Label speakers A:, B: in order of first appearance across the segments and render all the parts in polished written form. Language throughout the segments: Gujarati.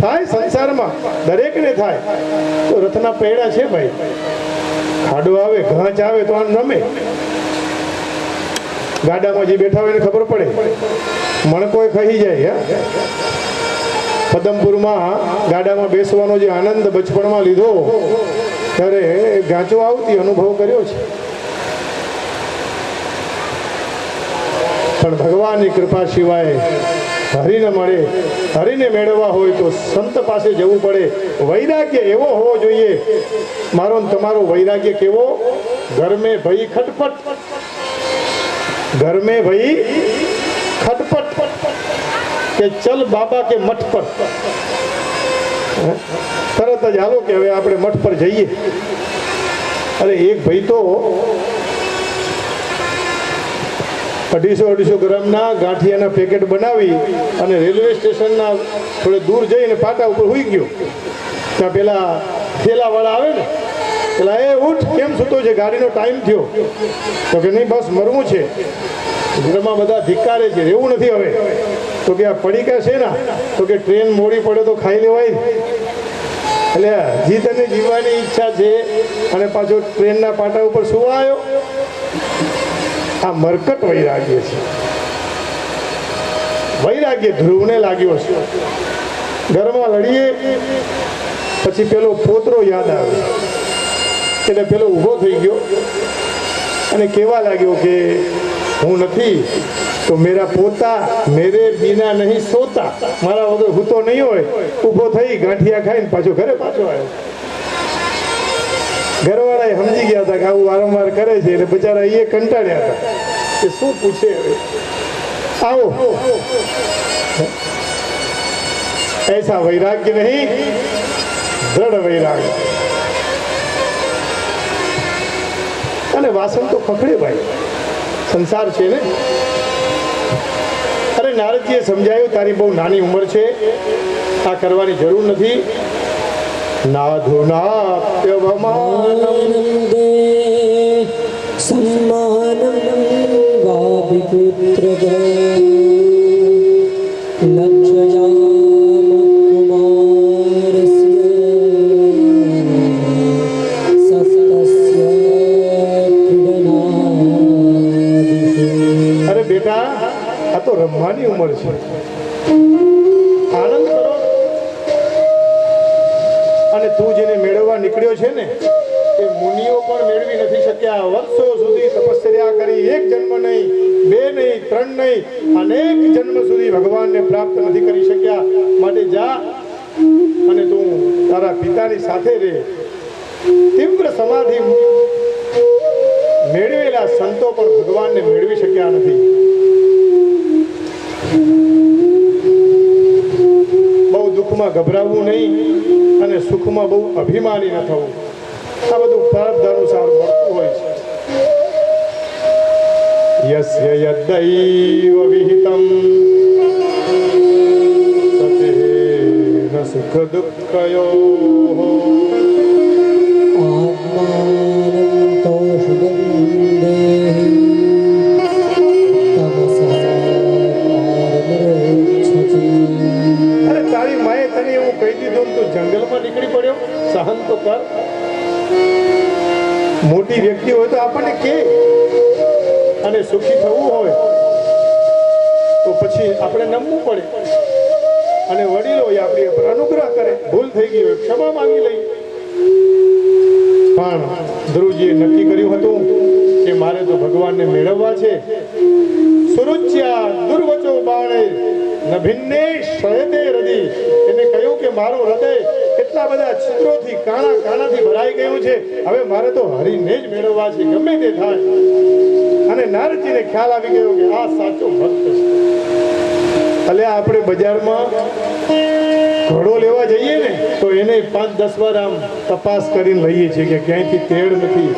A: થાય સંસારમાં, દરેકને થાય. તો રથના પૈડા છે ભાઈ, ખાડો આવે, ઘાંચ આવે તો આમ રમે. ગાડામાં જે બેઠા હોય એને ખબર પડે, મણકોય ખાઈ જાય. પદમપુરમાં ગાડામાં બેસવાનો જે આનંદ બચપણમાં લીધો ત્યારે ગાંચો આવતી અનુભવ કર્યો છે. પણ ભગવાનની કૃપા સિવાય હરિને મળે, હરિને મેળવવા હોય તો સંત પાસે જવું પડે. વૈરાગ્ય એવો હોવો જોઈએ. મારો ને તમારો વૈરાગ્ય કેવો? ઘર મેં ભઈ ખટપટ, घर में भाई खटपट के चल बाबा के मठ पर. तरत ज हालो के हवे आपणे मठ पर जईए. अरे एक भाई तो 250 ग्रामना गांठियाना पेकेट बनावी અને રેલવે સ્ટેશનના થોડે દૂર જઈને પાટા ઉપર હુઈ ગયો. ત્યાં પેલા થેલાવાળા આવે ને, પેલા એ ઉઠ, કેમ સૂતો છે, ગાડીનો ટાઈમ થયો. તો કે નહીં, બસ મરવું છે. ઘરમાં બધા ધિક્કારે છે, રહેવું નથી હવે. તો કે આ પડીકા છે ને, તો કે ટ્રેન મોડી પડે તો ખાઈ લેવાય. એટલે હજી તને જીવવાની ઈચ્છા છે અને પાછો ટ્રેનના પાટા ઉપર સુવા આવ્યો. આ મરકટ વૈરાગ્ય છે. વૈરાગ્ય ધ્રુવને લાગ્યો છે. ઘરમાં લડીએ પછી પેલો પોતરો યાદ આવે એટલે પેલો ઊભો થઈ ગયો અને કહેવા લાગ્યો કે હું નથી તો મેરા પોતા મેરે બિના નહીં સોતા, મારા વગર હું તો નહીં હોય. ઊભો થઈ ગાંઠિયા ખાઈને પાછો ઘરે પાછો આવ્યો. ઘરવાળાએ સમજી ગયા હતા કે આવું વારંવાર કરે છે એટલે બિચારા એ કંટાળ્યા હતા કે શું પૂછે હવે. આવો, ऐसा वैराग्य नहीं, दृढ़ वैराग्य. અને વાસણ તો ખખડે ભાઈ, સંસાર છે ને. અરે નારદજીએ સમજાયું, તારી બહુ નાની ઉંમર છે, આ કરવાની જરૂર નથી. નાધુનાપ્યવમાનમ
B: દે સમ્માનમ ગાભિપુત્ર લક્ષયામ કુમારસ્ય સપ્તસ્ય ક્રીડનાદિષુ.
A: અરે બેટા, આ તો રમવાની ઉંમર છે, આનંદ કરો. અને તું જેને મેળવવા નીકળ્યો છે ને, એ મુનિઓ પણ મેળવી નથી શક્યા. વર્ષો સુધી તપશ્ચર્યા કરી, એક જન્મ નહીં, બે નહીં, ત્રણ નહીં, અનેક જન્મ સુધી ભગવાનને પ્રાપ્ત નથી કરી શક્યા. માટે જા અને તું તારા પિતાની સાથે રહે. તીવ્ર સમાધિ મેળવેલા સંતો પણ ભગવાનને મેળવી શક્યા નથી. બહુ દુઃખમાં ગભરાવવું નહીં અને સુખમાં બહુ અભિમાની ન થવું. આ બધું પ્રારબ્ધ અનુસાર મળતું હોય છે. યસ્ય યદ્દૈવ વિહિતમ સતેન સુખ દુઃખયોઃ
B: આત્માનં તોષદં દેહિ તમસા પારમૃચ્છતિ.
A: અરે તારી માએ તને એવું કહી દીધું, તું જંગલમાં નીકળી પડ્યો, સહન તો કર. મોટી વ્યક્તિ હોય તો આપણને કે, અને સુખી થવું હોય તો પછી આપણે નમવું પડે. અને વડીલો આપણી ઉપર અનુગ્રહ કરે, ભૂલ થઈ ગઈ હોય ક્ષમા માંગી લઈ. પણ ધ્રુવજીએ નક્કી કર્યું હતું કે મારે તો ભગવાનને મેળવવા છે. સુરુચ્યા દુર્વચો બાણે નભિન્ને શયતે હૃદય. એને કહ્યું કે મારું હૃદય એટલા બધા છિદ્રોથી, કાણાથી ભરાઈ ગયું છે. હવે મારે તો હરિને જ મેળવવા છે, ગમે તે થાય. અને નારદજીને ખ્યાલ આવી ગયો કે આ સાચો ભક્ત છે. એટલે આપણે બજારમાં ઘોડો લેવા જઈએ ને તો એને 5-10 વાર આમ તપાસ કરીને લઈએ છીએ કે ક્યાંયથી તેડ નથી,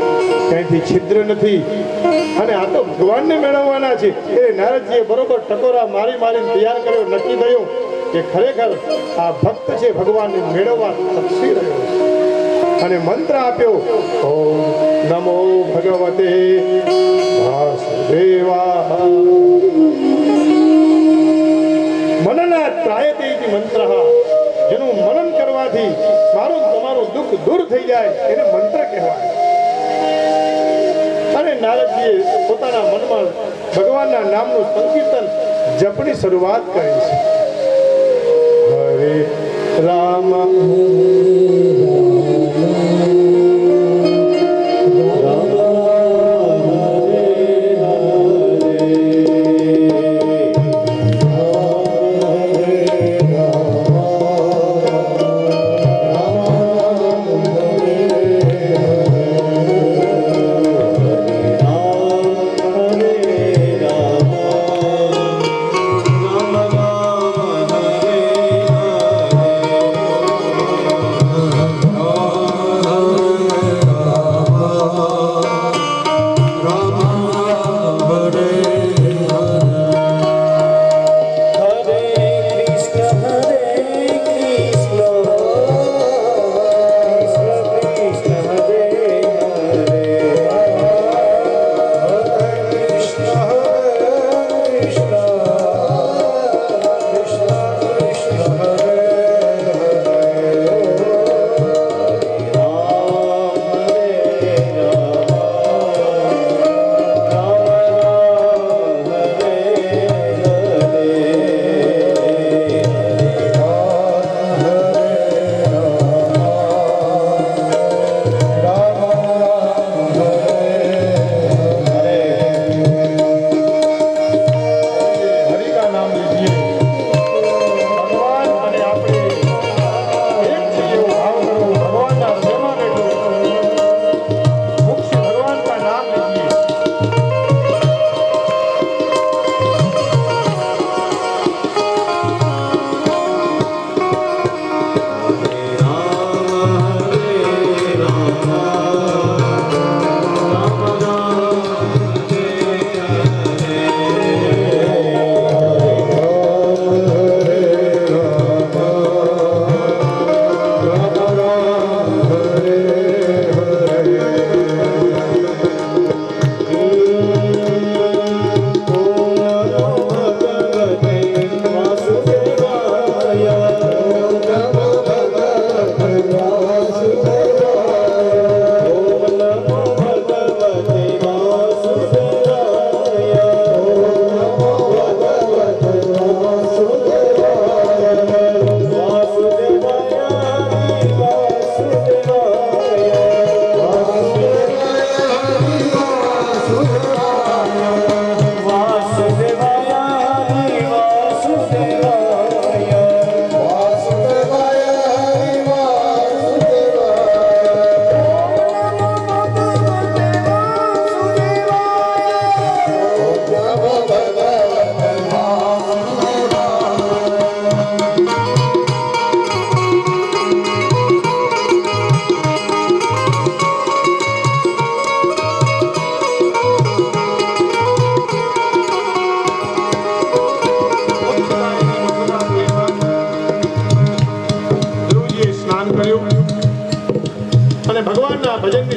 A: ક્યાંયથી છિદ્ર નથી. અને આ તો ભગવાનને મેળવવાના છે. એ નારદજીએ બરોબર ટકોરા મારીને તૈયાર કર્યો. નક્કી થયું કે ખરેખર આ ભક્ત છે, ભગવાનને મેળવવા તપસી રહ્યો છે. અને મંત્ર આપ્યો, ઓમ નમો ભગવતે વાસુદેવા મનના ત્રાયતે ઇતિ મંત્રઃ જેનું મનન કરવાથી મારું તમારું દુઃખ દૂર થઈ જાય એને મંત્ર કહેવાય. અને નારદજીએ પોતાના મનમાં ભગવાનના નામનું સંકીર્તન જપની શરૂઆત કરી છે. હરે રામ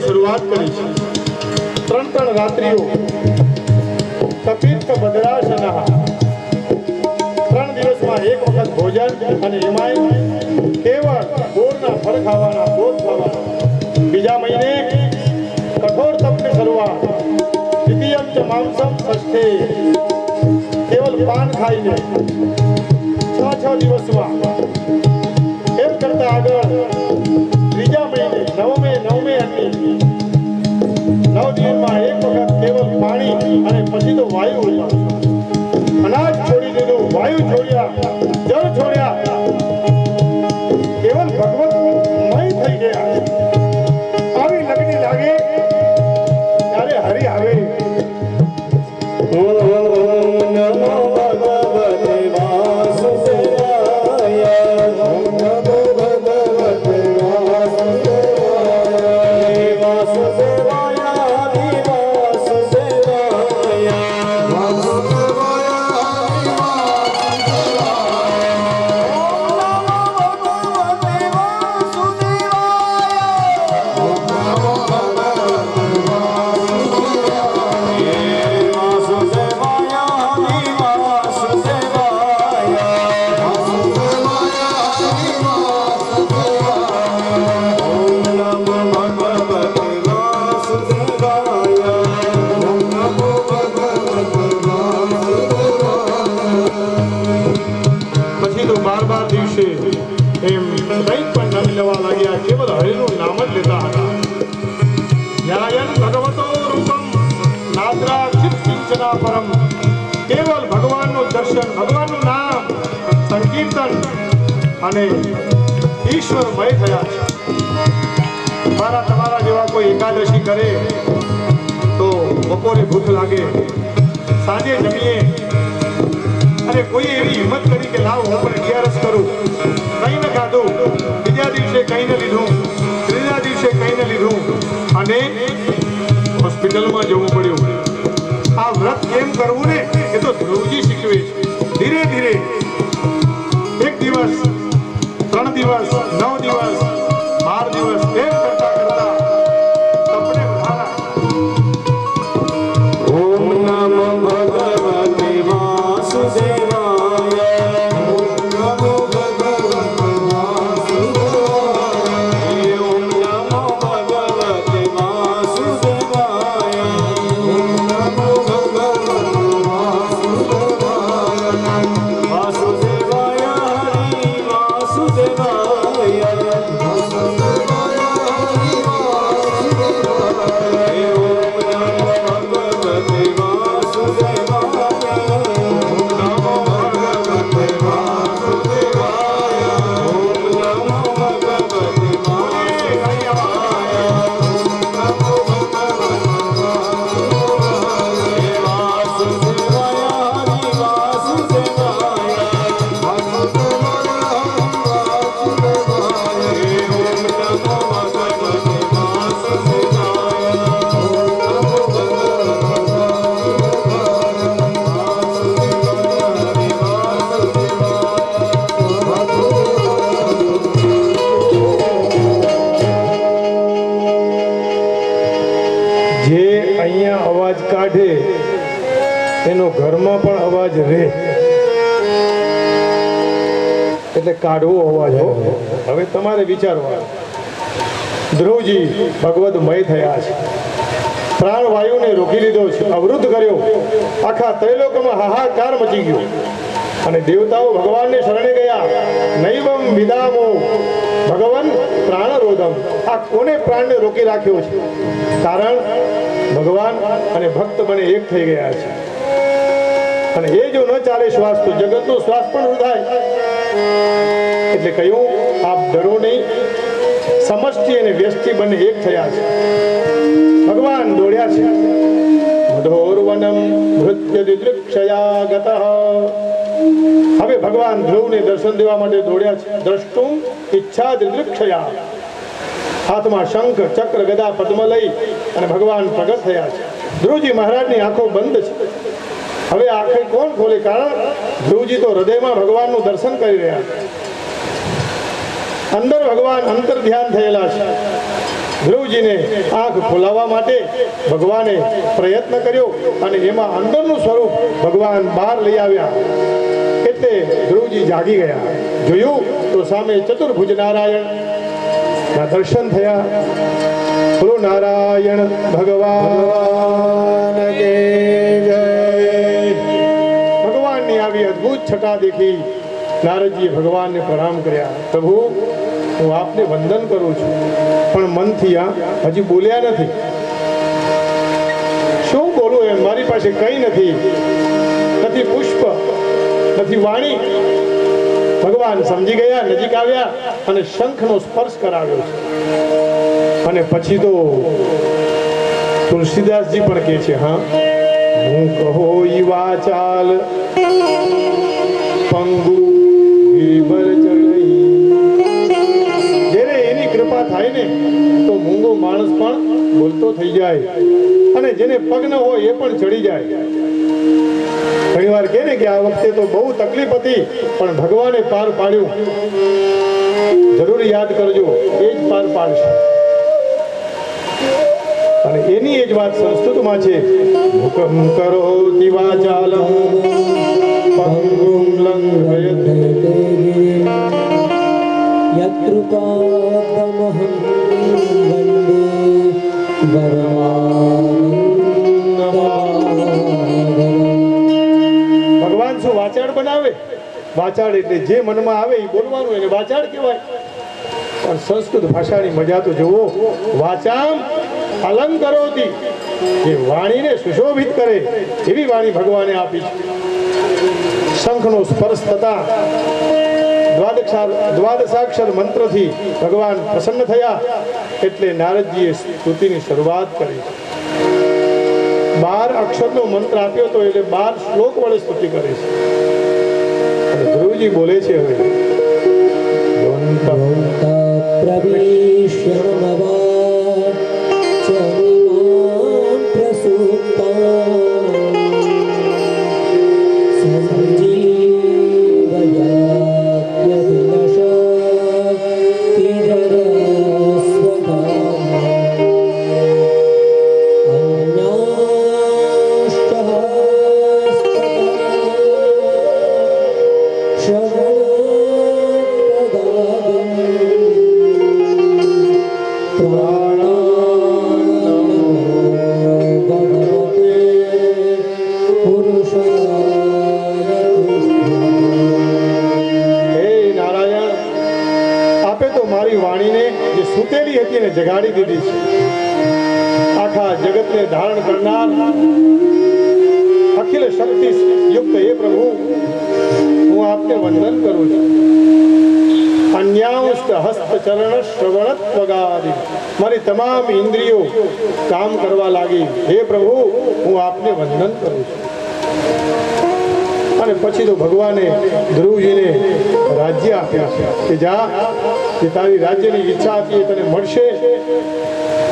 A: શરૂઆત કરી છે. ત્રણ રાત્રિઓ કપિત બદરાશના, 3 દિવસમાં એક વખત ભોજન અને એમાંય કેવળ બોરના ફળ ખાવાના, બોર ખાવાના. બીજા મહિને કઠોર તપની શરૂઆત. દ્વિતીયમ ચ માંસમ ષષ્ઠે, કેવલ પાન ખાઈને 6 દિવસમાં. એમ કરતા આગળ ત્રીજા મહિને નવમે અંતે 9 દિવસમાં એક વખત કેવલ પાણી અને પછી તો વાયુ. અનાજ છોડી દીધું, વાયુ છોડ્યા, જળ છોડ્યા, કેવલ ભગવતમય થઈ ગયા. આવી લગ્ન લાગે ત્યારે હરિ આવે.
B: નમો ભગવતે વાસુદેવાય, નમો ભગવતે વાસુદેવાય, વાસુદેવાય આદિ વાસુદેવાય, વાસુદેવાય આદિ વાસુદેવાય.
A: પૂર્વાપરમ કેવલ ભગવાનનું દર્શન, ભગવાનનું નામ સંકીર્તન અને ઈશ્વરમય થયા છે. મારા તમારા જેવા કોઈ એકાદશી કરે તો બપોરે ભૂખ લાગે, સાંજે જમીએ, અને કોઈ એવી હિંમત કરી કે લાવ હું પણ અગિયારસ કરું, કંઈ ન ખાધું, બીજા દિવસે કંઈ ન લીધું, ત્રીજા દિવસે કંઈ ન લીધું અને હોસ્પિટલમાં જવું પડ્યું. આ વ્રત કેમ કરવું ને એ તો ધ્રુવજી શીખવે છે. ધીરે ધીરે 1 દિવસ, 3 દિવસ, 9 દિવસ, 12 દિવસ એમ કરતા કરતા તમને બધાના
B: ઓમ નમો ભગવતે વાસુદેવાય. ઓમ નમો ભગવતે વાસુદેવાય. ઓમ નમો ભગવતે વાસુદેવાય. ઓમ નમો ભગવતે વાસુદેવાય. વાસુદેવાય હરિ વાસુદેવાય.
A: જે અહીંયા અવાજ કાઢે એનો ઘરમાં પણ અવાજ રહે, એટલે કાઢવો અવાજ હો. હવે તમારે વિચારવા, ધ્રુવજી ભગવદમય થયા છે, પ્રાણવાયુને રોકી લીધો છે, અવરુદ્ધ કર્યો, આખા ત્રૈલોકમાં હાહાકાર મચી ગયો અને દેવતાઓ ભગવાનને શરણે ગયા. નૈવમ વિદામો ભગવાન પ્રાણરોધમ. આ કોને પ્રાણને રોકી રાખ્યો છે? કારણ ભગવાન અને ભક્ત બને એક થઈ ગયા છે. અને એ જો ન ચાલે શ્વાસ તો જગતનો શ્વાસ પણ રૂધાય. એટલે કહ્યું આપ ડરો નહીં, સમષ્ટિ અને વ્યષ્ટિ બંને એક થયા છે. ભગવાન દોડ્યા છે. મધોરવનમ ભૃત્ય દિદૃક્ષયા ગતઃ. હવે ભગવાન ધ્રુવને દર્શન દેવા માટે દોડ્યા છે. દ્રષ્ટુમ ઈચ્છા દિદૃક્ષયા. હાથમાં શંખ, ચક્ર, ગદા, પદ્મ લઈ અને ભગવાન પ્રગટ થયા છે. ધ્રુવજી મહારાજની આંખો બંધ છે. હવે આંખે કોણ ખોલે? કારણ ધ્રુવજી તો હૃદયમાં ભગવાનનું દર્શન કરી રહ્યા છે. અંદર ભગવાન અંતર ધ્યાન થયેલા છે. ધ્રુવજીને આંખ ખોલાવવા માટે ભગવાને પ્રયત્ન કર્યો અને એમાં અંદરનું સ્વરૂપ ભગવાન બહાર લઈ આવ્યા. એટલે ધ્રુવજી જાગી ગયા. જોયું તો સામે ચતુર્ભુજ નારાયણ ના દર્શન થયા. બોલો નારાયણ ભગવાન કે જય. ભગવાનની આવી અદ્ભુત છટા દેખી નારદજીએ ભગવાનને પ્રણામ કર્યા. પ્રભુ, હું આપને વંદન કરું છું, પણ મનથી હજી બોલ્યા નથી. શું બોલું એમ? મારી પાસે કંઈ નથી, નથી પુષ્પ, નથી વાણી. ભગવાન સમજી ગયા, નજીક આવ્યા અને શંખનો સ્પર્શ કરાવ્યો છે. અને પછી તો તુલસીદાસજી પણ કહે છે, હા, હું કહો ઈ વાચાલ પંગુ ગિરિબર ચડઈ. જ્યારે એની કૃપા થાય ને તો મૂંગો માણસ પણ બોલતો થઈ જાય અને જેને પગ ન હોય એ પણ ચડી જાય. ઘણી વાર કહે ને કે આ વખતે તો બહુ તકલીફ હતી પણ ભગવાને પાર પાડ્યું. જરૂર યાદ કરજો, એ જ પાર પાડશે. અને એની એ જ વાત સંસ્કૃતમાં છે, હુકમ કરો દિવાચાલમ પંગુમ લંઘયતે
C: યત્કૃપાદમહં વંદે
A: ભગવાન શું વાચાળ બનાવે? વાચાળ એટલે જે મનમાં આવે એ બોલવાનું, એને વાચાળ કહેવાય. પણ સંસ્કૃત ભાષાની મજા તો જુઓ. વાચામ અલંકરોતિ જે વાણીને સુશોભિત કરે એવી વાણી ભગવાને આપી છે. શંખનો સ્પર્શ થતા દ્વાદશાક્ષર મંત્રથી ભગવાન પ્રસન્ન થયા એટલે નારદજીએ સ્તુતિની શરૂઆત કરી. 12 અક્ષરનો મંત્ર આપ્યો તો એટલે 12 શ્લોક વડે સ્તુતિ કરે છે. અને ધ્રુવજી બોલે છે હવે
C: પ્રવેશ્ય નવા ચરિમાન પ્રસુપ્તા સંજીવયાત્યભિલષા તિજરસ્વધામ
A: સુતેલી હતી અને જગાડી દીધી છે. આખા જગતને ધારણ કરનાર અખિલ શક્તિ યુક્ત હે પ્રભુ, હું આપને વંદન કરું છું. અન્યાંશ હસ્ત ચરણ શ્રવણ ત્વગાદિ, મારી તમામ ઇન્દ્રિયો કામ કરવા લાગી. હે પ્રભુ, હું આપને વંદન કરું છું. અને પછી તો ભગવાને ધ્રુવજીને રાજ્ય આપ્યા છે કે જા, જે તારી રાજ્યની ઈચ્છા હતી એ તને મળશે.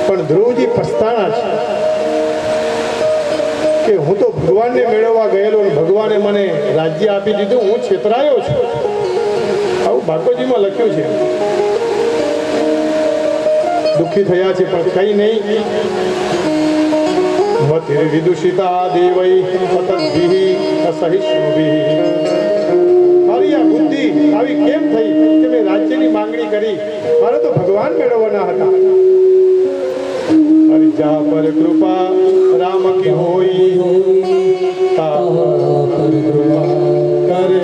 A: પણ ધ્રુવજી પસ્તાણા છે કે હું તો ભગવાનને મેળવવા ગયેલો અને ભગવાને મને રાજ્ય આપી દીધું, હું છેતરાયો છું. આવું ભાગવતજીમાં લખ્યું છે. દુઃખી થયા છે પણ કઈ નહીં. મતિર વિદુષિતા દેવૈ પતદ્ભિ અસહિષ્ણુભિ. મારી આ બુદ્ધિ આવી કેમ થઈ કે મેં રાજ્યની માંગણી કરી? મારે તો ભગવાન મેળવવાના હતા. હરિ જા પર કૃપા રામ કી હોઈ, તા પર કૃપા કરે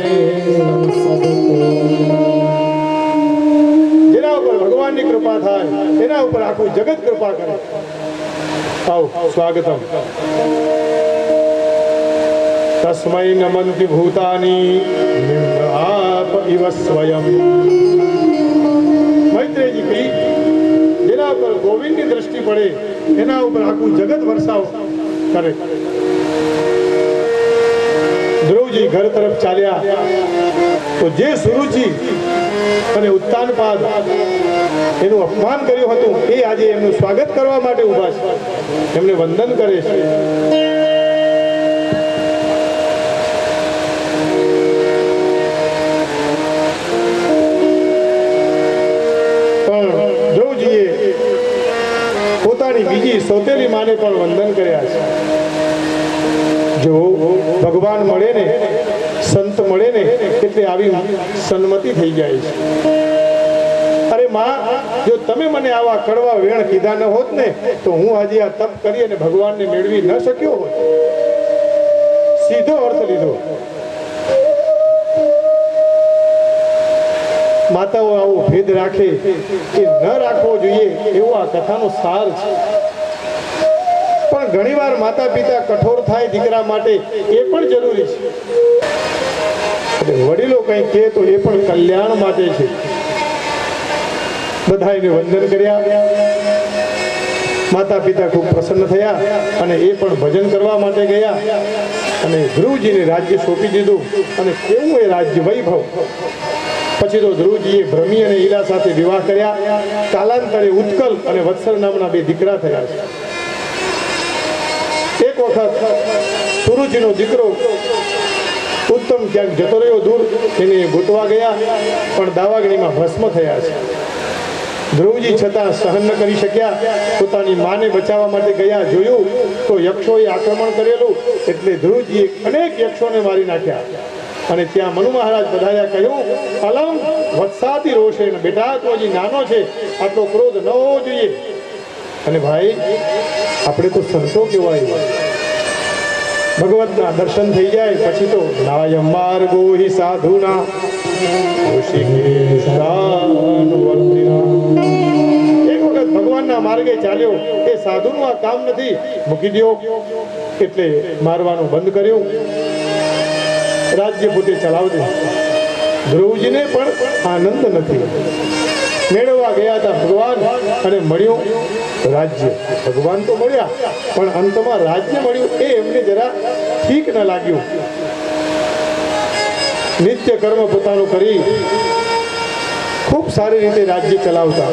A: જેના ઉપર ભગવાનની કૃપા થાય એના ઉપર આખું જગત કૃપા કરે. આવો સ્વાગતમ. તસ્મૈ નમંતિ ભૂતાની નિમ્ન આપ ઇવ સ્વયં. મૈત્રેયજી કહી, જેના ઉપર ગોવિંદની દ્રષ્ટિ પડે એના ઉપર આખું જગત વરસાવ કરે. ધ્રુવજી ઘર તરફ ચાલ્યા તો જે સુરુચિ અને ઉત્તાનપાદ એનું અપમાન કર્યું હતું એ આજે એમનું સ્વાગત કરવા માટે ઊભા છે, એમને વંદન કરે છે. પણ ધ્રુવજીએ પોતાની બીજી સોતેલી માને પણ વંદન કર્યા છે. જો ભગવાન મળે ને, સંત મળે ને એટલે આવી સન્મતિ થઈ જાય છે. અરે માં, જો તમે મને આવા કડવા વેણ કીધા ન હોત ને તો હું આજે આ તપ કરી અને ભગવાનને મેળવી ન શક્યો હોત. સીધો અર્થ લીધો. માતાઓ આવો ભેદ રાખે કે ન રાખવો જોઈએ એવો આ કથાનો સાર છે. પણ ઘણીવાર માતા પિતા કઠોર થાય દીકરા માટે, એ પણ જરૂરી છે. વડીલો કંઈ કહે તો એ પણ કલ્યાણ માટે છે. બધાને વંદન કર્યા. માતા પિતા ખૂબ પ્રસન્ન થયા અને એ પણ ભજન કરવા માટે ગયા અને ધ્રુવજીને રાજ્ય સોંપી દીધું. અને કેવું એ રાજ્ય વૈભવ! પછી તો ધ્રુવજીએ ભ્રમી અને ઈલા સાથે વિવાહ કર્યા. કાલાંતરે ઉત્કલ અને વત્સલ નામના 2 દીકરા થયા છે. એક વખત સુરુચિનો દીકરો ઉત્તમ ક્યાંક જતો રહ્યો દૂર, એને ગોતવા ગયા પણ દાવાગ્નિમાં ભસ્મ થયા છે. ધ્રુવજી છતાં સહન ન કરી શક્યા, પોતાની માને બચાવવા માટે ગયા. જોયું તો યક્ષોએ આક્રમણ કરેલું એટલે ધ્રુવજીએ અનેક યક્ષોને મારી નાખ્યા. અને ત્યાં મનુ મહારાજ પધાર્યા. કહ્યું, અલમ વત્સાતી રોષે, બેટા તો હજી નાનો છે, આટલો ક્રોધ ન હોવો જોઈએ. અને ભાઈ, આપણે તો સંતો કહેવાય. ભગવતના દર્શન થઈ જાય પછી તો નાયમ માર્ગો હિ સાધુના એક વખત ભગવાનના સાધુના માર્ગે ચાલ્યો, એ સાધુનું આ કામ નથી, મૂકી દો. એટલે મારવાનું બંધ કર્યું, રાજ્ય પોતે ચલાવતો. ધ્રુવજીને પણ આનંદ નથી. મેળવવા ગયા હતા ભગવાન અને મળ્યું રાજ્ય. ભગવાન તો મળ્યા પણ અંતમાં રાજ્ય મળ્યું એ એમને જરા ઠીક ન લાગ્યું. નિત્ય કર્મ પોતાનું કરી ખૂબ સારી રીતે રાજ્ય ચલાવતા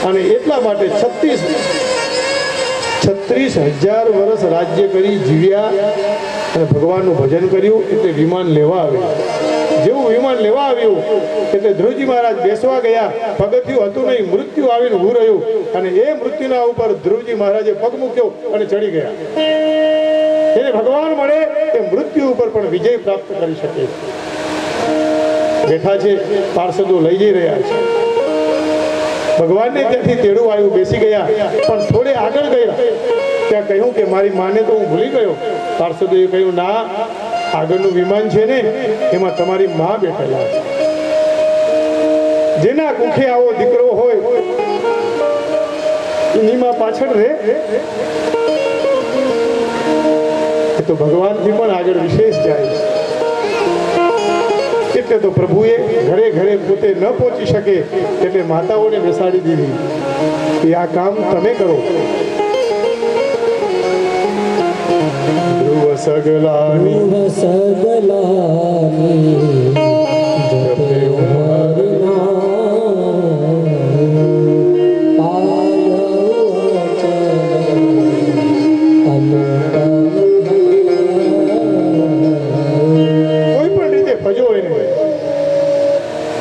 A: અને એટલા માટે 36,000 વર્ષ રાજ્ય કરી જીવ્યા અને ભગવાનનું ભજન કર્યું. એટલે વિમાન લેવા આવ્યું. જેવું વિમાન લેવા આવ્યું એટલે ધ્રુવજી મહારાજ બેસવા ગયા. પગથિયું હતું નહીં, મૃત્યુ આવીને ઊભું રહ્યું અને એ મૃત્યુના ઉપર ધ્રુવજી મહારાજે પગ મૂક્યો અને ચડી ગયા. એને ભગવાન મળે એ મૃત્યુ ઉપર પણ વિજય પ્રાપ્ત કરી શકે. બેઠા છે, પાર્ષદો લઈ જઈ રહ્યા છે. ભગવાનને ત્યાંથી તેડું આવ્યું, બેસી ગયા. પણ થોડે આગળ ગયા ત્યાં કહ્યું કે મારી માને તો હું ભૂલી ગયો. પાર્ષદોએ કહ્યું, ના, આગળનું વિમાન છે ને એમાં તમારી માં બેઠેલા છે. જેના કુખે આવો દીકરો હોય એની માં પાછળ રહે. એ તો ભગવાનથી પણ આગળ વિશેષ જાય છે. એટલે તો પ્રભુએ ઘરે ઘરે પોતે ન પહોંચી શકે એટલે માતાઓને બેસાડી દીધી કે આ કામ તમે કરો. ધ્રુવ સગલાની
C: સગલાની જપે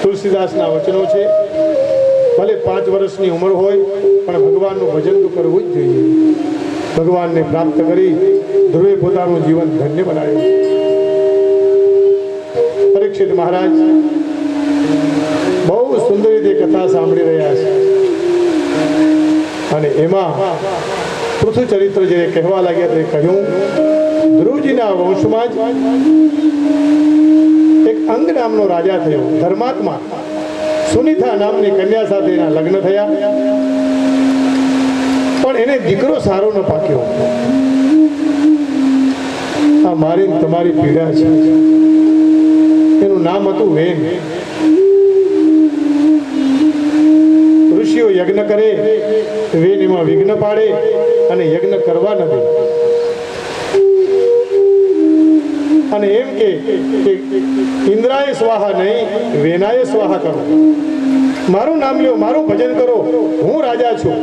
A: તુલસીદાસના વચનો છે. ભલે 5 વર્ષની ઉંમર હોય પણ ભગવાનનું ભજન તો કરવું જ જોઈએ. ભગવાનને પ્રાપ્ત કરી ધ્રુવે પોતાનું જીવન ધન્ય બનાવ્યું. પરીક્ષિત મહારાજ બહુ સુંદર રીતે કથા સાંભળી રહ્યા છે અને એમાં પૃથુ ચરિત્ર જે કહેવા લાગ્યા તે કહ્યું, ધ્રુવજીના વંશમાં જ એક અંગ નામનો રાજા થયો, ધર્માત્મા. સુનિતા નામની કન્યા સાથે એના લગ્ન થયા પણ એને દીકરો સારો ન પાક્યો. આ મારી તમારી પીડા છે. એનું નામ હતું વેન. ઋષિઓ યજ્ઞ કરે, વેન એમાં વિઘ્ન પાડે અને યજ્ઞ કરવા ન દે અને એમ કે ઇન્દ્રાય સ્વાહા નહીં, વેનાય સ્વાહા કરો. મારું નામ લ્યો, મારું ભજન કરો, હું રાજા છું.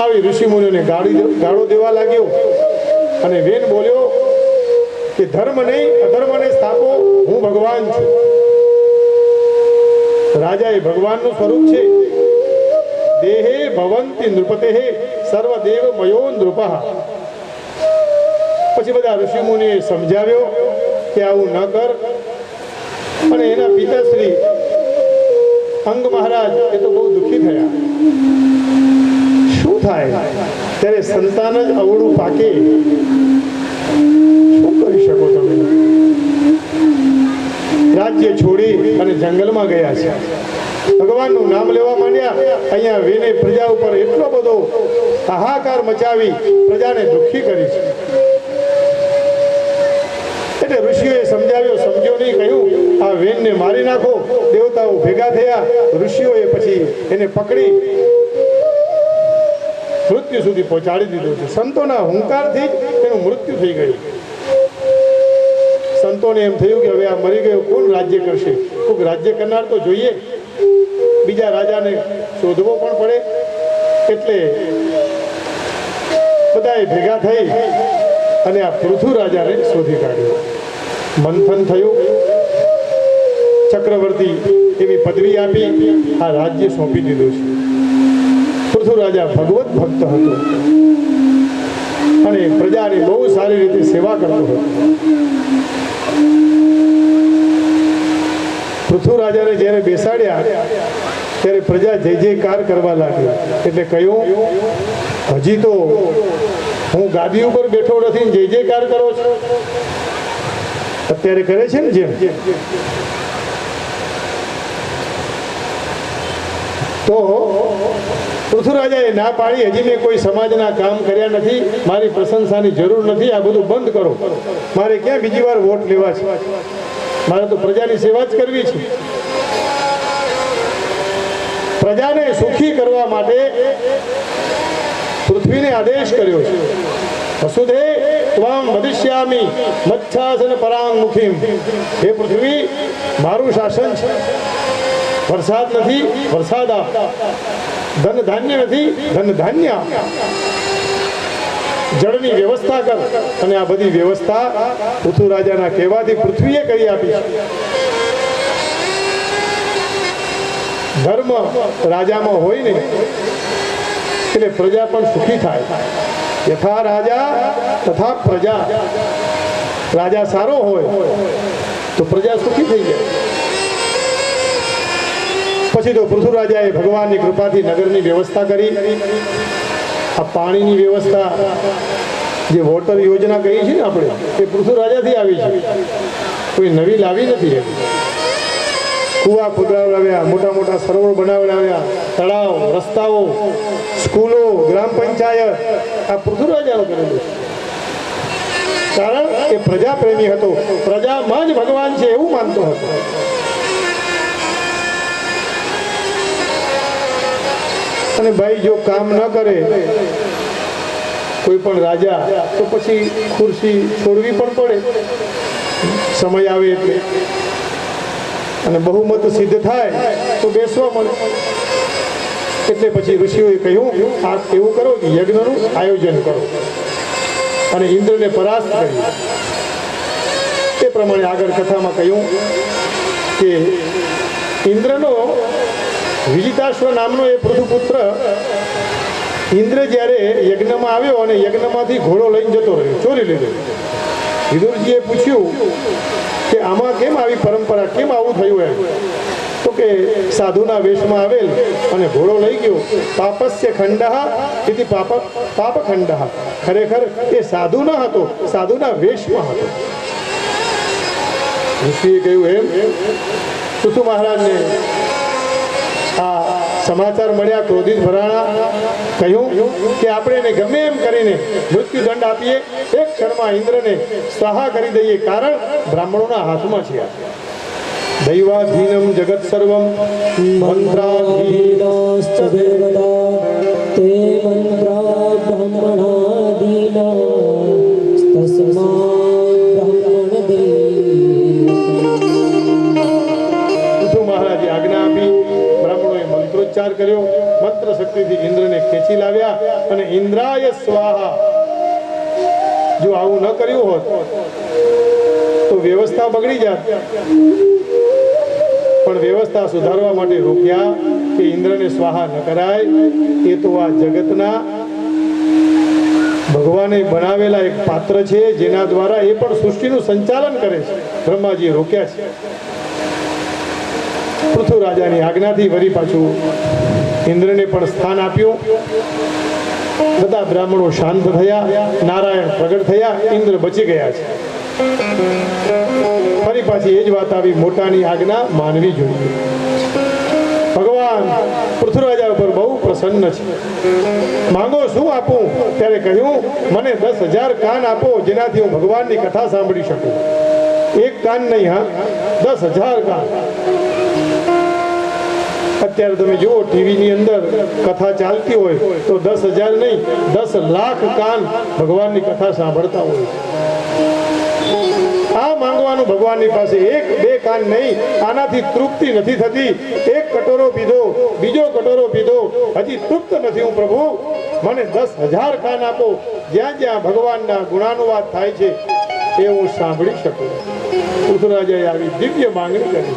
A: આવી ઋષિ મુનિઓને ગાળો દેવા લાગ્યો અને વેન બોલ્યો કે ધર્મ નહીં અધર્મને સ્થાપો, હું ભગવાન છું. રાજા એ ભગવાનનું સ્વરૂપ છે. દેહે ભવંતી નૃપતે સર્વદેવ મયો નૃપઃ. પછી બધા ઋષિ મુનિએ સમજાવ્યો કે આવું ન કર. અને એના પિતાશ્રી અંગ મહારાજ એ તો બહુ દુઃખી થયા. શું થાય ત્યારે સંતાન જ અવળું પાકે, શું કરી શકો તમે? રાજ્ય છોડી અને જંગલમાં ગયા છે. ભગવાનનું નામ લેવા માંડ્યા. અહીંયા વેને પ્રજા ઉપર એટલો બધો હાહાકાર મચાવી પ્રજાને દુઃખી કરી છે. એટલે ઋષિઓએ સમજાવ્યો, સમજ્યો નહીં, કહ્યું આ વેનને મારી નાખો. દેવતાઓ ભેગા થયા. ઋષિઓએ પછી એને પકડી મૃત્યુ સુધી પહોંચાડી દીધો છે. સંતોના હુંકારથી જ એનું મૃત્યુ થઈ ગયું. સંતોને એમ થયું કે હવે આ મરી ગયો, કોણ રાજ્ય કરશે? કોઈક રાજ્ય કરનાર તો જોઈએ. બીજા રાજાને શોધવો પણ પડે. એટલે બધાએ ભેગા થઈ અને આ પૃથુ રાજાને શોધી કાઢ્યો. મંથન થયું, ચક્રવર્તી એવી પદવી આપી, આ રાજ્ય સોંપી દીધું છે. પૃથુ રાજા ભગવત ભક્ત હતો અને પ્રજાની બહુ સારી રીતે સેવા કરતો હતો. પૃથુ રાજાને જ્યારે બેસાડ્યા ત્યારે પ્રજા જય જયકાર કરવા લાગી. એટલે કહ્યું, હજી તો હું ગાદી ઉપર બેઠો નથી, જય જયકાર કરો છો? અત્યારે કરે છે ને જેમ. તો પૃથ્વીરાજાએ ના પાડી, હજી મેં કોઈ સમાજના કામ કર્યા નથી, મારી પ્રશંસાની જરૂર નથી, આ બધું બંધ કરો. મારે ક્યાં બીજી વાર વોટ લેવા છે? મારે તો પ્રજાની સેવા જ કરવી છે. પ્રજાને સુખી કરવા માટે પૃથ્વીને આદેશ કર્યો છે. વસુધે ત્વામ વદિષ્યામિ મચ્છાસન પરાંગમુખીમ. હે પૃથ્વી, મારું શાસન છે. વરસાદ નથી, વરસાદ આપ. ધન ધાન્ય નથી, ધન ધાન્ય આપ. જળની વ્યવસ્થા કર. અને આ બધી વ્યવસ્થા પૃથ્વીરાજાના કહેવાથી પૃથ્વીએ કરી આપી છે. ધર્મ રાજામાં હોય ને એટલે પ્રજા પણ સુખી થાય. યથા રાજા તથા પ્રજા. રાજા સારો હોય તો પ્રજા સુખી થઈ જાય. પછી તો પૃથ્વીરાજાએ ભગવાનની કૃપાથી નગરની વ્યવસ્થા કરી. આ પાણીની વ્યવસ્થા જે વોટર યોજના કહી છે ને આપણે, એ પૃથ્વીરાજાથી આવી છે, કોઈ નવી લાવી નથી. કુવા ખોદાવડાવ્યા, મોટા મોટા સરોવર બનાવડાવ્યા, તળાવ, રસ્તાઓ, સ્કૂલો, ગ્રામ પંચાયત, આ પૃથ્વીરાજાએ કરેલું છે. કારણ એ પ્રજા પ્રેમી હતો, પ્રજામાં જ ભગવાન છે એવું માનતો હતો. અને ભાઈ જો કામ ન કરે કોઈ પણ રાજા તો પછી ખુરશી છોડવી પણ પડે સમય આવે એટલે. અને બહુમત સિદ્ધ થાય તો બેસવા મળે. એટલે પછી ઋષિઓએ કહ્યું, આ એવું કરો કે યજ્ઞનું આયોજન કરો અને ઇન્દ્રને પરાસ્ત કરી. તે પ્રમાણે આગળ કથામાં કહ્યું કે ઇન્દ્રનો વિજિતાશ્વ નામનો એ પૃથુપુત્ર ઇન્દ્ર જ્યારે યજ્ઞમાં આવ્યો અને યજ્ઞમાંથી ઘોડો લઈને જતો રહ્યો, ચોરી લીધો. વિદુરજીએ પૂછ્યું કે આમાં કેમ આવી પરંપરા, કેમ આવું થયું? એમ તો કે સાધુના વેશમાં આવેલ અને ઘોડો લઈ ગયો. પાપસ્ય ખંડઃ તેથી પાપ ખંડઃ. ખરેખર એ સાધુ ન હતો, સાધુના વેશમાં હતો. ઋષિએ કહ્યું એમ. પૃથુ મહારાજને આ સમાચાર મળ્યા, ક્રોધિત ભરાણા. કહ્યું કે આપણે એને ગમે એમ કરીને મૃત્યુદંડ આપીએ, એક ક્ષણમાં ઇન્દ્રને સ્વાહા કરી દઈએ, કારણ બ્રાહ્મણોના હાથમાં છે. દૈવાધીનમ જગત સર્વમ મંત્રાધીનશ્ચ
C: દેવતા તે મંત્રા બ્રહ્મણાધીના તસ્માत् બ્રહ્મણ
A: પૃથુ મહારાજે આજ્ઞા આપી. બ્રાહ્મણોએ મંત્રોચ્ચાર કર્યો. મંત્ર શક્તિથી ઇન્દ્રને ખેંચી લાવ્યા અને ઇન્દ્રાય સ્વાહા. જો આવું ન કર્યું હોત તો વ્યવસ્થા બગડી જાત. પણ વ્યવસ્થા સુધારવા માટે રોક્યા કે ઇન્દ્રને સ્વાહા ન કરાય. એ તો આ જગતના ભગવાને બનાવેલા એક પાત્ર છે, જેના દ્વારા એ પણ સૃષ્ટિનું સંચાલન કરે છે. બ્રહ્માજીએ રોક્યા છે. પૃથ્વી રાજાની આજ્ઞાથી વળી પાછું ઇન્દ્રને પણ સ્થાન આપ્યું. બધા બ્રાહ્મણો શાંત થયા, નારાયણ પ્રગટ થયા, ઇન્દ્ર બચી ગયા છે. ફરી પાછી એ જ વાત આવી, મોટાની આજ્ઞા માનવી જોઈએ. ભગવાન પૃથ્વીરાજા ઉપર બહુ પ્રસન્ન છે. માંગો શું આપું? ત્યારે કહ્યું, મને 10,000 કાન આપો, જેનાથી હું ભગવાનની કથા સાંભળી શકું. એક કાન નહીં, હા, 10,000 કાન. અત્યારે તમે જુઓ ટીવીની અંદર કથા ચાલતી હોય તો 10,000 નહીં, 10 લાખ કાન ભગવાનની કથા સાંભળતા હોય. આ માંગવાનું ભગવાનની પાસે, 1-2 કાન નહીં. આનાથી તૃપ્તિ નથી થતી. એક કટોરો પીધો, બીજો કટોરો પીધો, હજી તૃપ્ત નથી હું પ્રભુ. મને 10,000 કાન આપો, જ્યાં જ્યાં ભગવાનના ગુણાનુવાદ થાય છે એ હું સાંભળી શકું. પૃથ્વીરાજાએ આવી દિવ્ય માંગણી કરી.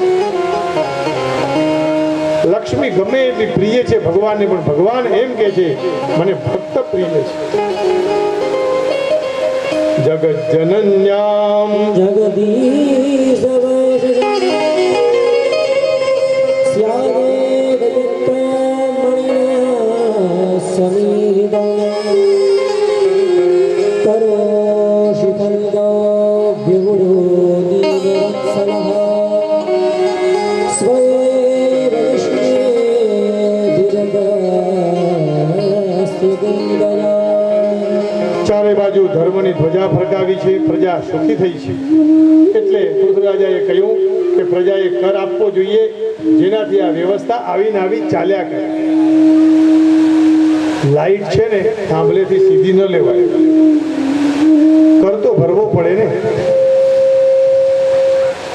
A: લક્ષ્મી ગમે એટલી પ્રિય છે ભગવાનને, પણ ભગવાન એમ કે છે મને ભક્ત પ્રિય છે. જગત જનન્યામ
C: જગદીશ સ્યાદેવ ચક્રમણિના સમીદા કરોષિ ફલદાભ્યુરો દીનવત્સલઃ સ્વૈરવિષ્ણેધિ દયા
A: ચારે બાજુ ધર્મની ધ્વજા ફરકાવી છે, પ્રજા સુખી થઈ છે. એટલે પૃથ્વીરાજાએ કહ્યું કે પ્રજાએ કર આપવો જોઈએ, જેનાથી આ વ્યવસ્થા આવીને આવી ચાલ્યા કરે. લાઈટ છે ને થાંભલેથી સીધી ન લેવાય, કર તો ભરવો પડે ને,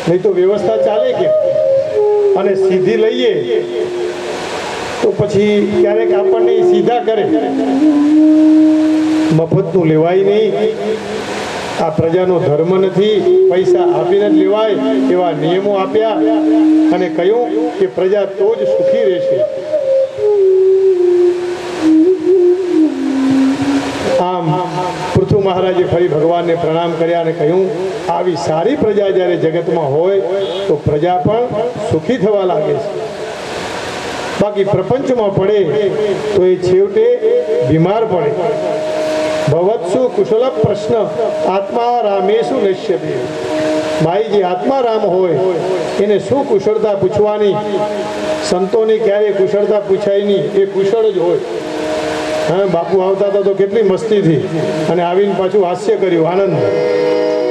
A: નહીં તો વ્યવસ્થા ચાલે કેમ? અને સીધી લઈએ તો પછી ક્યારેક આપણને સીધા કરે, મફતનું લેવાય નહીં. આ પ્રજાનો ધર્મ નથી, પૈસા આપીને જ લેવાય એવા નિયમો આપ્યા અને કહ્યું કે પ્રજા તો જ સુખી રહેશે. આમ પૃથુ મહારાજે ફરી ભગવાનને પ્રણામ કર્યા અને કહ્યું, આવી સારી પ્રજા જ્યારે જગતમાં હોય તો પ્રજા પણ સુખી થવા લાગે છે. બાકી પ્રપંચમાં પડે તો એ છેવટે બીમાર પડે. ભવત્સુ કુશલ પ્રશ્ન આત્મા રામેશુ નશ્યતે. ભાઈ, જે આત્મા રામ હોય એને શું કુશળતા પૂછવાની? સંતોની ક્યારેય કુશળતા પૂછાય નહીં, એ કુશળ જ હોય. હા, બાપુ આવતા હતા તો કેટલી મસ્તીથી અને આવીને પાછું હાસ્ય કર્યું, આનંદ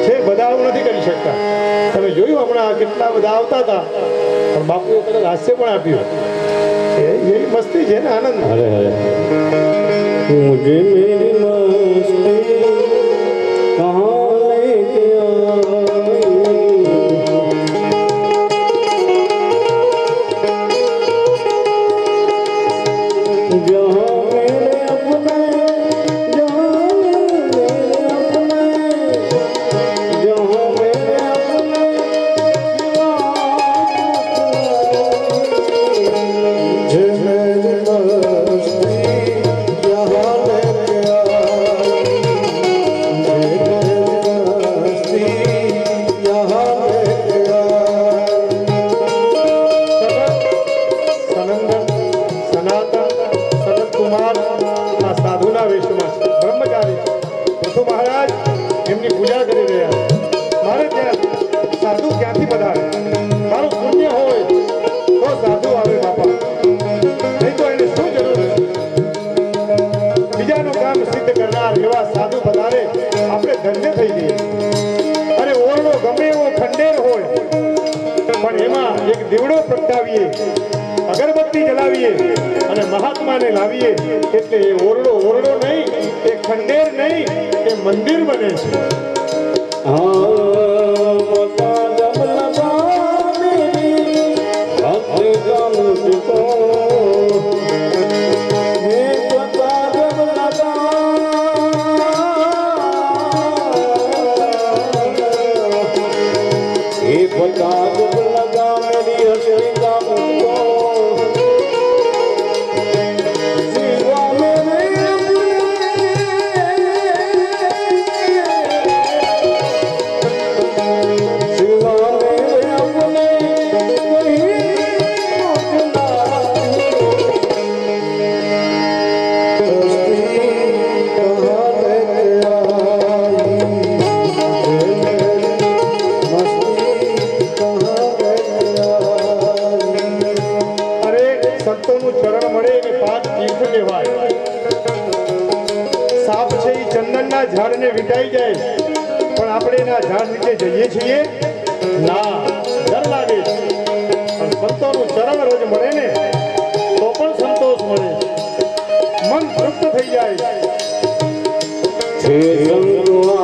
A: છે. બધા આવું નથી કરી શકતા. તમે જોયું હમણાં કેટલા બધા આવતા હતા પણ બાપુએ કદાચ હાસ્ય પણ આપ્યું. એ મસ્તી છે ને, આનંદ.
B: हरे हरे मुझे मेरी मस्ती कहाँ लेके आई जहाँ मेरे अपने जहाँ मेरे अपने जहाँ मेरे अपने मुझे मेरी मस्ती यहाँ लेके आई मुझे मेरी मस्ती यहाँ लेके आई
A: સનંદન, સનાતન, સનત કુમાર આ સાધુના વેશમાં છે, બ્રહ્મચારી છે. પૃથુ મહારાજ એમની પૂજા કરી રહ્યા છે. મારે ત્યાં સાધુ ક્યાંથી પધારે? મારું પુણ્ય હોય તો સાધુ આવે બાપા, નહીં તો એને શું જરૂર છે? બીજાનું કામ સિદ્ધ કરનાર એવા સાધુ પધારે, આપણે ધન્ય થઈ જઈએ. અરે ઓરડો ગમે એવો ખંડેર હોય પણ એમાં એક દીવડો પ્રગટાવીએ, અગરબત્તી જલાવીએ અને મહાત્માને લાવીએ એટલે એ ઓરડો ઓરડો નહીં, એ ખંડેર નહીં, એ મંદિર બને છે.
B: हाँ मता जब लगा मेरी भक्ति का मुझको हे मता जब लगा हे मता जब लगा मेरी हस्ती का मुझको सिवा मेरे सिवा मेरे अपने कहीं मुझना हस्ती कहाँ लेके आई मस्ती कहाँ लेके आई
A: અરે સંતોનું ચરણ મળે એને 5 તીર્થ કહેવાય. સાપ છે એ ચંદનના ઝાડને વીંટાઈ જાય પણ આપણે એના ઝાડ નીચે જઈએ છીએ ના, ડર લાગે છે. પણ સંતોનું ચરણ રોજ મળે ને તો પણ સંતોષ મળે, મન તૃપ્ત થઈ જાય.
B: छे संतो आ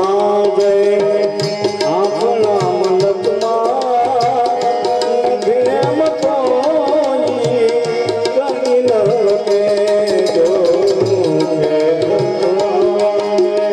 B: गए आपना मंडपમાં ભીમ કોઈ કની ન કે જો છે સંતો આ ગए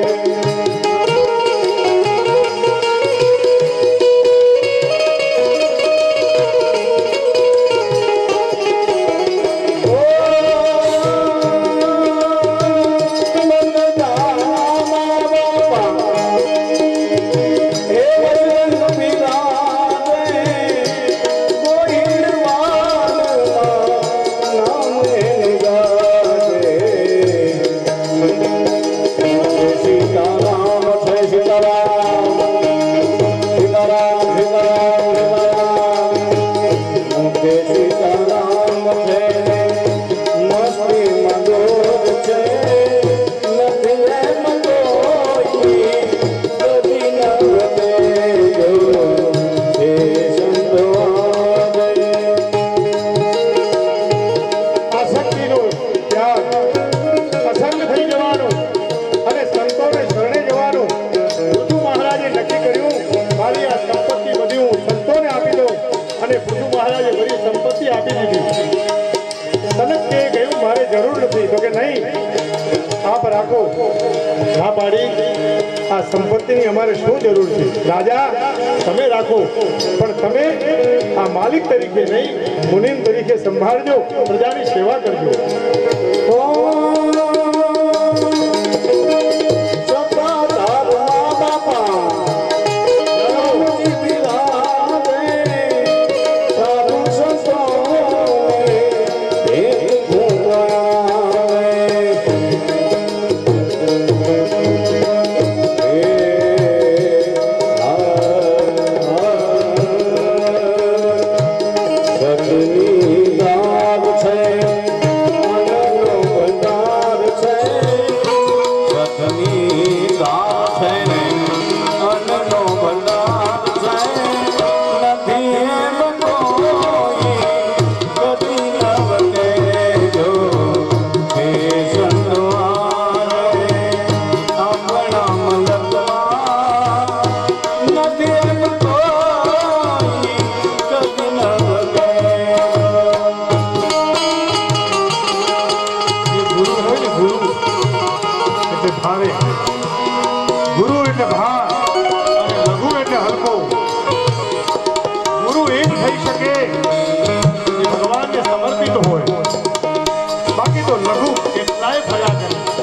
A: ના પાડી આ સંપત્તિની અમારે શું જરૂર છે રાજા તમે રાખો પણ તમે આ માલિક તરીકે નહીં મુનિમ તરીકે સંભાળજો પ્રજાની સેવા કરજો ગુરુ એટલે ભાર અને લઘુ એટલે હલકો ગુરુ એ જ થઈ શકે જે ભગવાનને સમર્પિત હોય બાકી તો લઘુ કેટલાય ફર્યા કરે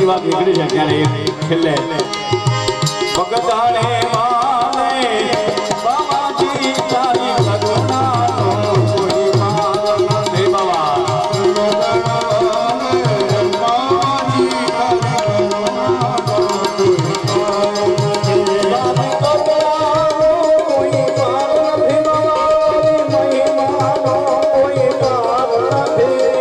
B: વાત નીકળી છે ત્યારે છેલ્લે ભગતાને માને બાબાજી તારી લગનાનો કોઈ માન દે બાબા બાબાજી તારી લગનાનો કોઈ પાર નથી મહિમાનો કોઈ પાર નથી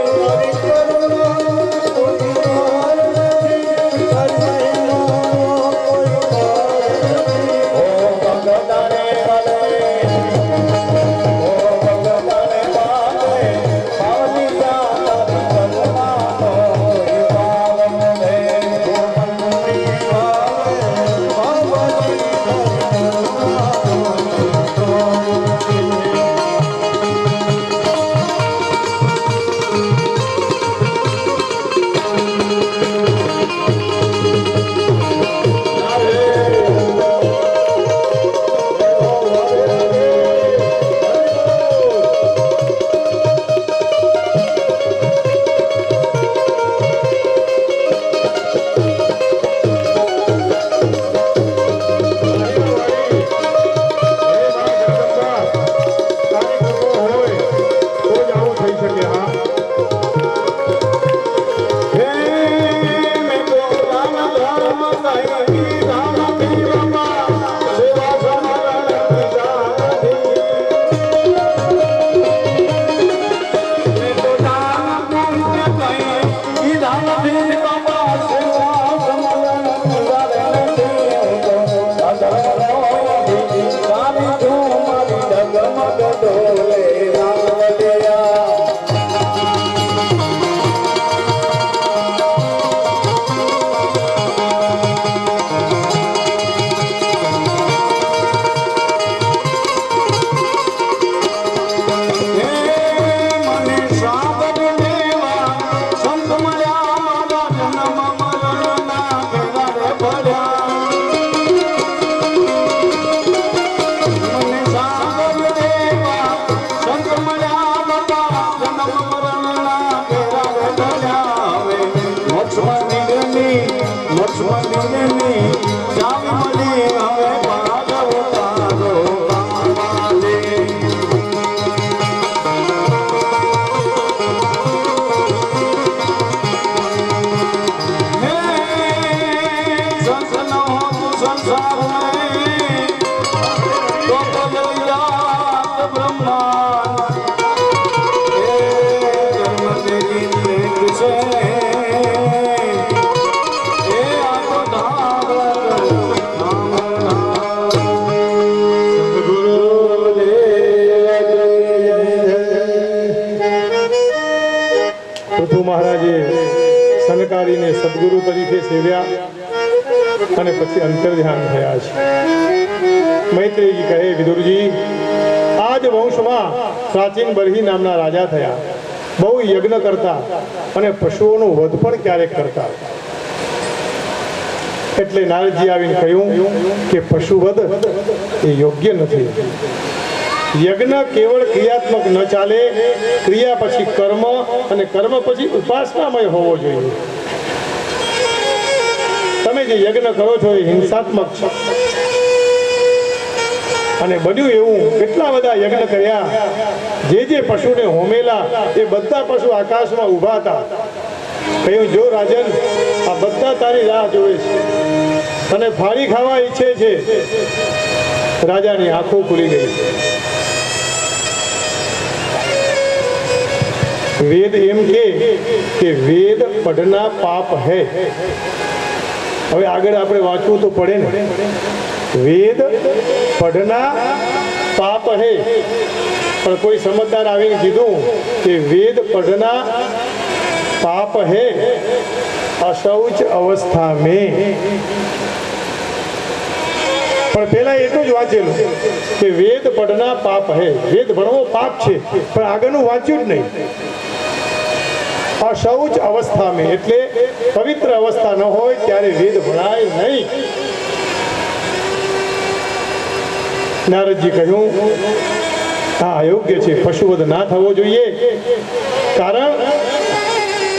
A: મૈત્રેયજી કહે, વિદુરજી, આ જ વંશમાં પ્રાચીન બરહી નામના રાજા થયા, બહુ યજ્ઞ કરતા અને પશુઓનું વધ પણ ક્યારેક કરતા. એટલે નારદજી આવીને કહ્યું કે પશુવધ એ યોગ્ય નથી. યજ્ઞ કેવળ ક્રિયાત્મક ન ચાલે, ક્રિયા પછી કર્મ અને કર્મ પછી ઉપાસનામય હોવો જોઈએ. તમે જે યજ્ઞ કરો છો એ હિંસાત્મક છે. અને બન્યું એવું, કેટલા બધા યજ્ઞ કર્યા, જે પશુને હોમેલા એ બધા પશુ આકાશમાં ઊભા હતા. કહ્યું, જો રાજન, આ બધા તારી રાહ જોવે છે, તને ફાડી ખાવા ઈચ્છે છે. રાજાની આંખો ખુલી ગઈ. વેદ એમ કે વેદ પઢના પાપ હૈ. હવે આગળ આપણે વાંચવું તો પડે ને. વેદ પઢના પાપ હૈ. પણ કોઈ સમજદાર આવીને કીધું કે વેદ પઢના પાપ હૈ અશૌચ અવસ્થા મેં. પણ પેલા એટલું જ વાંચેલું કે વેદ પઢના પાપ હૈ. વેદ ભણવો પાપ છે, પણ આગળનું વાંચ્યું જ નહીં. અશૌચ અવસ્થા મેં એટલે પવિત્ર અવસ્થા ન હોય ત્યારે વેદ ભણાય નહીં. નારદજી કહ્યું, આ અયોગ્ય છે, પશુવધ ના થવો જોઈએ. કારણ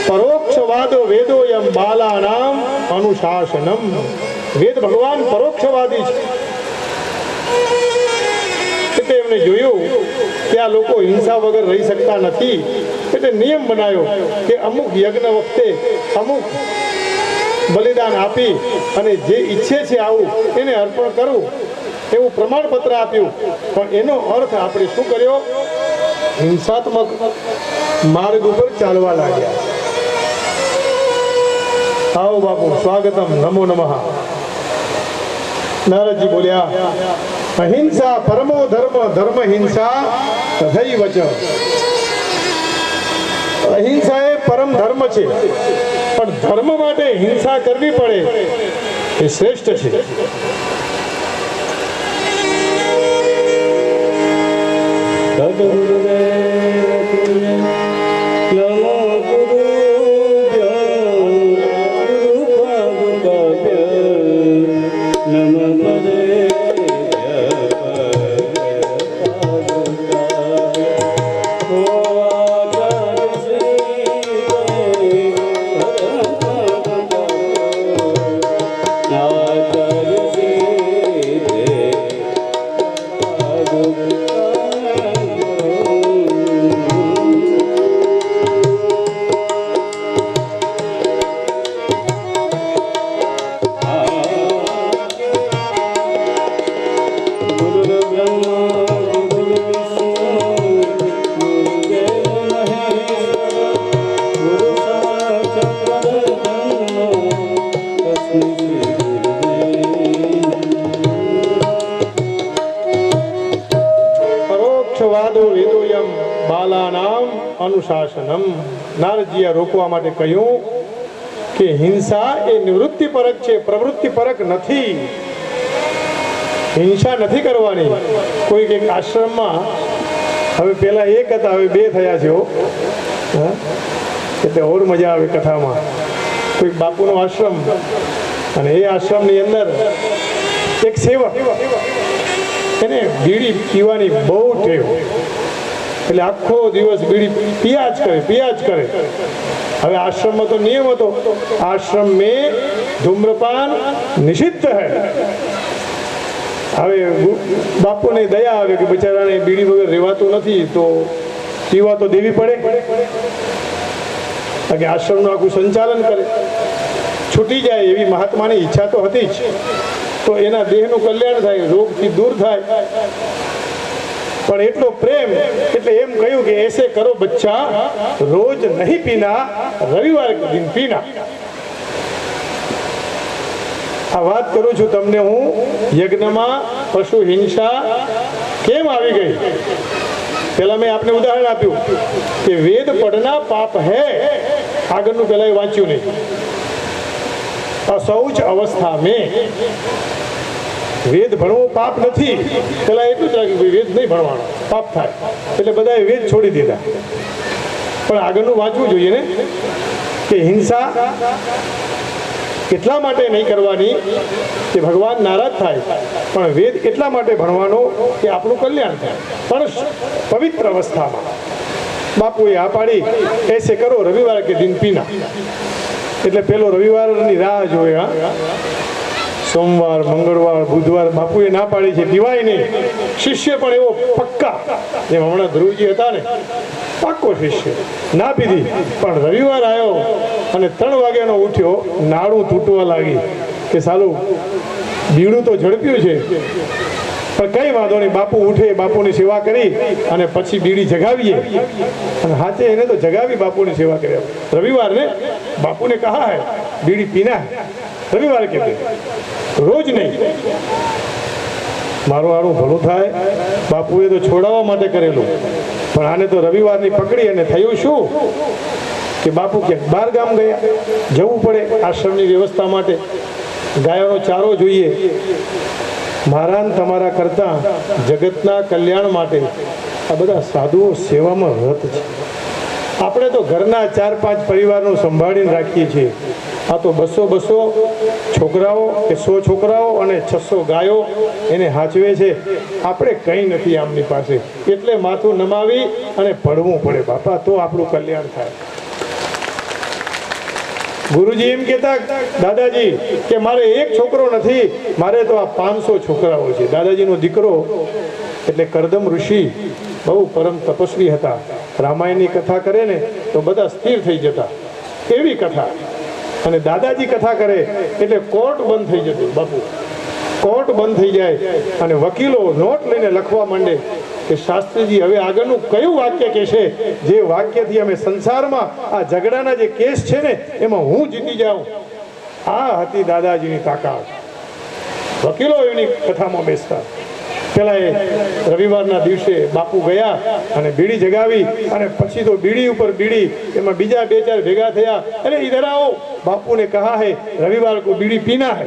A: પરોક્ષવાદો વેદો યમ બાલાનામ અનુશાસનમ. વેદ ભગવાન પરોક્ષવાદી છે. એટલે એમને જોયું કે આ લોકો હિંસા વગર રહી શકતા નથી. એટલે નિયમ બનાવ્યો કે અમુક યજ્ઞ વખતે અમુક બલિદાન આપી અને જે ઈચ્છે છે આવું એને અર્પણ કરવું, એવું પ્રમાણપત્ર આપ્યું. પણ એનો અર્થ આપણે શું કર્યો? હિંસાત્મક માર્ગ ઉપર ચાલવા લાગ્યા. આવો બાપુ, સ્વાગતમ, નમો નમઃ. નારદજી બોલ્યા, અહિંસા પરમો ધર્મ, ધર્મ હિંસા તથૈવ ચ. અહિંસા એ પરમ ધર્મ છે, પણ ધર્મ માટે હિંસા કરવી પડે એ શ્રેષ્ઠ છે. અનુશાસનમ. નારદજીએ રોકવા માટે કહ્યું કે હિંસા એ નિવૃત્તિ પરક છે, પ્રવૃત્તિ પરક નથી. હિંસા નથી કરવાની. કોઈક એક આશ્રમમાં, હવે પેલા એક હતા, હવે બે થયા છે. એટલે ઓર મજા આવે કથામાં. કોઈક બાપુનો આશ્રમ, અને એ આશ્રમની અંદર એક સેવક, એને બીડી પીવાની બહુ ટેવ. એટલે આખો દિવસ બીડી પિયા જ કરે. હવે આશ્રમમાં તો નિયમ હતો, આશ્રમ મેં ધૂમ્રપાન નિષિદ્ધ હૈ. હવે બાપુને દયા આવે કે બિચારાને બીડી વગર રહેવાતું નથી, તો પીવા તો દેવી પડે. કારણ કે આશ્રમનું આખું સંચાલન કરે. છૂટી જાય એવી મહાત્માની ઈચ્છા તો હતી જ, તો એના દેહનું કલ્યાણ થાય, રોગથી દૂર થાય. પણ એટલો પ્રેમ, એટલે એમ કહ્યું કે એસે કરો બચ્ચા, રોજ નહીં પીના, રવિવાર કે દિન પીના. આ વાત કરું છું તમને હું, યજ્ઞમાં પશુ હિંસા કેમ આવી ગઈ. પેલા મેં આપને ઉદાહરણ આપ્યું કે વેદ પઢના પાપ હે. આગળનું પેલા એ વાંચ્યું નહીં. અશૌચ અવસ્થા મેં. વેદ ભણવો પાપ નથી. પેલા એટલું જ રાખ્યું ભાઈ વેદ નહીં ભણવાનો, પાપ થાય. એટલે બધાએ વેદ છોડી દીધા. પણ આગળનું વાંચવું જોઈએ ને કે હિંસા એટલા માટે નહીં કરવાની કે ભગવાન નારાજ થાય, પણ વેદ એટલા માટે ભણવાનો કે આપણું કલ્યાણ થાય. પણ પવિત્ર અવસ્થામાં બાપુએ આ પાડી, એસે કરો રવિવાર કે દિન પીના. એટલે પેલો રવિવારની રાહ જોવે. હા, સોમવાર, મંગળવાર, બુધવાર બાપુએ ના પાડી છે, પીવાય નહીં. શિષ્ય પણ એવો પક્કા, જેમ હમણાં ધ્રુવજી હતા ને, પાક્કો શિષ્ય, ના પીધી. પણ રવિવાર આવ્યો અને 3 વાગ્યાનો ઉઠ્યો, નાડું તૂટવા લાગી કે સાલું બીડું તો ઝડપ્યું છે, પણ કઈ વાંધો નહીં. બાપુ ઉઠે, બાપુની સેવા કરી અને પછી બીડી જગાવીએ. અને હાથે એને તો જગાવી, બાપુની સેવા કરી. રવિવાર ને બાપુને કહા હૈ બીડી પીના હૈ, રવિવાર કે રોજ નહીં. મારું આનું ભલું થાય. બાપુએ તો છોડાવવા માટે કરેલું, પણ આને તો રવિવારની પકડી. અને થયું શું કે બાપુ ક્યાંક બહાર ગામ ગયા, જવું પડે આશ્રમની વ્યવસ્થા માટે, ગાયોનો ચારો જોઈએ. મારા ને તમારા કરતા જગતના કલ્યાણ માટે આ બધા સાધુઓ સેવામાં રત છે. આપણે તો ઘરના 4-5 પરિવારનું સંભાળીને રાખીએ છીએ. આ તો 200 છોકરાઓ કે 100 છોકરાઓ અને 600 ગાયો એને હાચવે છે. આપણે કંઈ નથી આમની પાસે. એટલે માથું નમાવી અને ભણવું પડે બાપા, તો આપણું કલ્યાણ થાય. ગુરુજી એમ કહેતા દાદાજી કે મારે એક છોકરો નથી, મારે તો આ 500 છોકરાઓ છે. દાદાજીનો દીકરો એટલે કરદમ ઋષિ બહુ પરમ તપસ્વી હતા. રામાયણની કથા કરે ને તો બધા સ્થિર થઈ જતા, એવી કથા. અને દાદાજી કથા કરે એટલે કોર્ટ બંધ થઈ જતું. બાપુ કોર્ટ બંધ થઈ જાય અને વકીલો નોટ લઈને લખવા માંડે કે શાસ્ત્રીજી હવે આગળનું કયું વાક્ય કહેશે, જે વાક્યથી અમે સંસારમાં આ ઝઘડાના જે કેસ છે ને એમાં હું જીતી જાઉં. આ હતી દાદાજીની તાકાત. વકીલો એની કથામાં બેસતા. પેલા એ રવિવારના દિવસે બાપુ ગયા અને બીડી જગાવી, અને પછી તો બીડી ઉપર બીડી, એમાં બીજા 2-4 ભેગા થયા. અરે ઇધર આવો, બાપુ ને કહા હૈ રવિવાર को बीड़ी पीना है.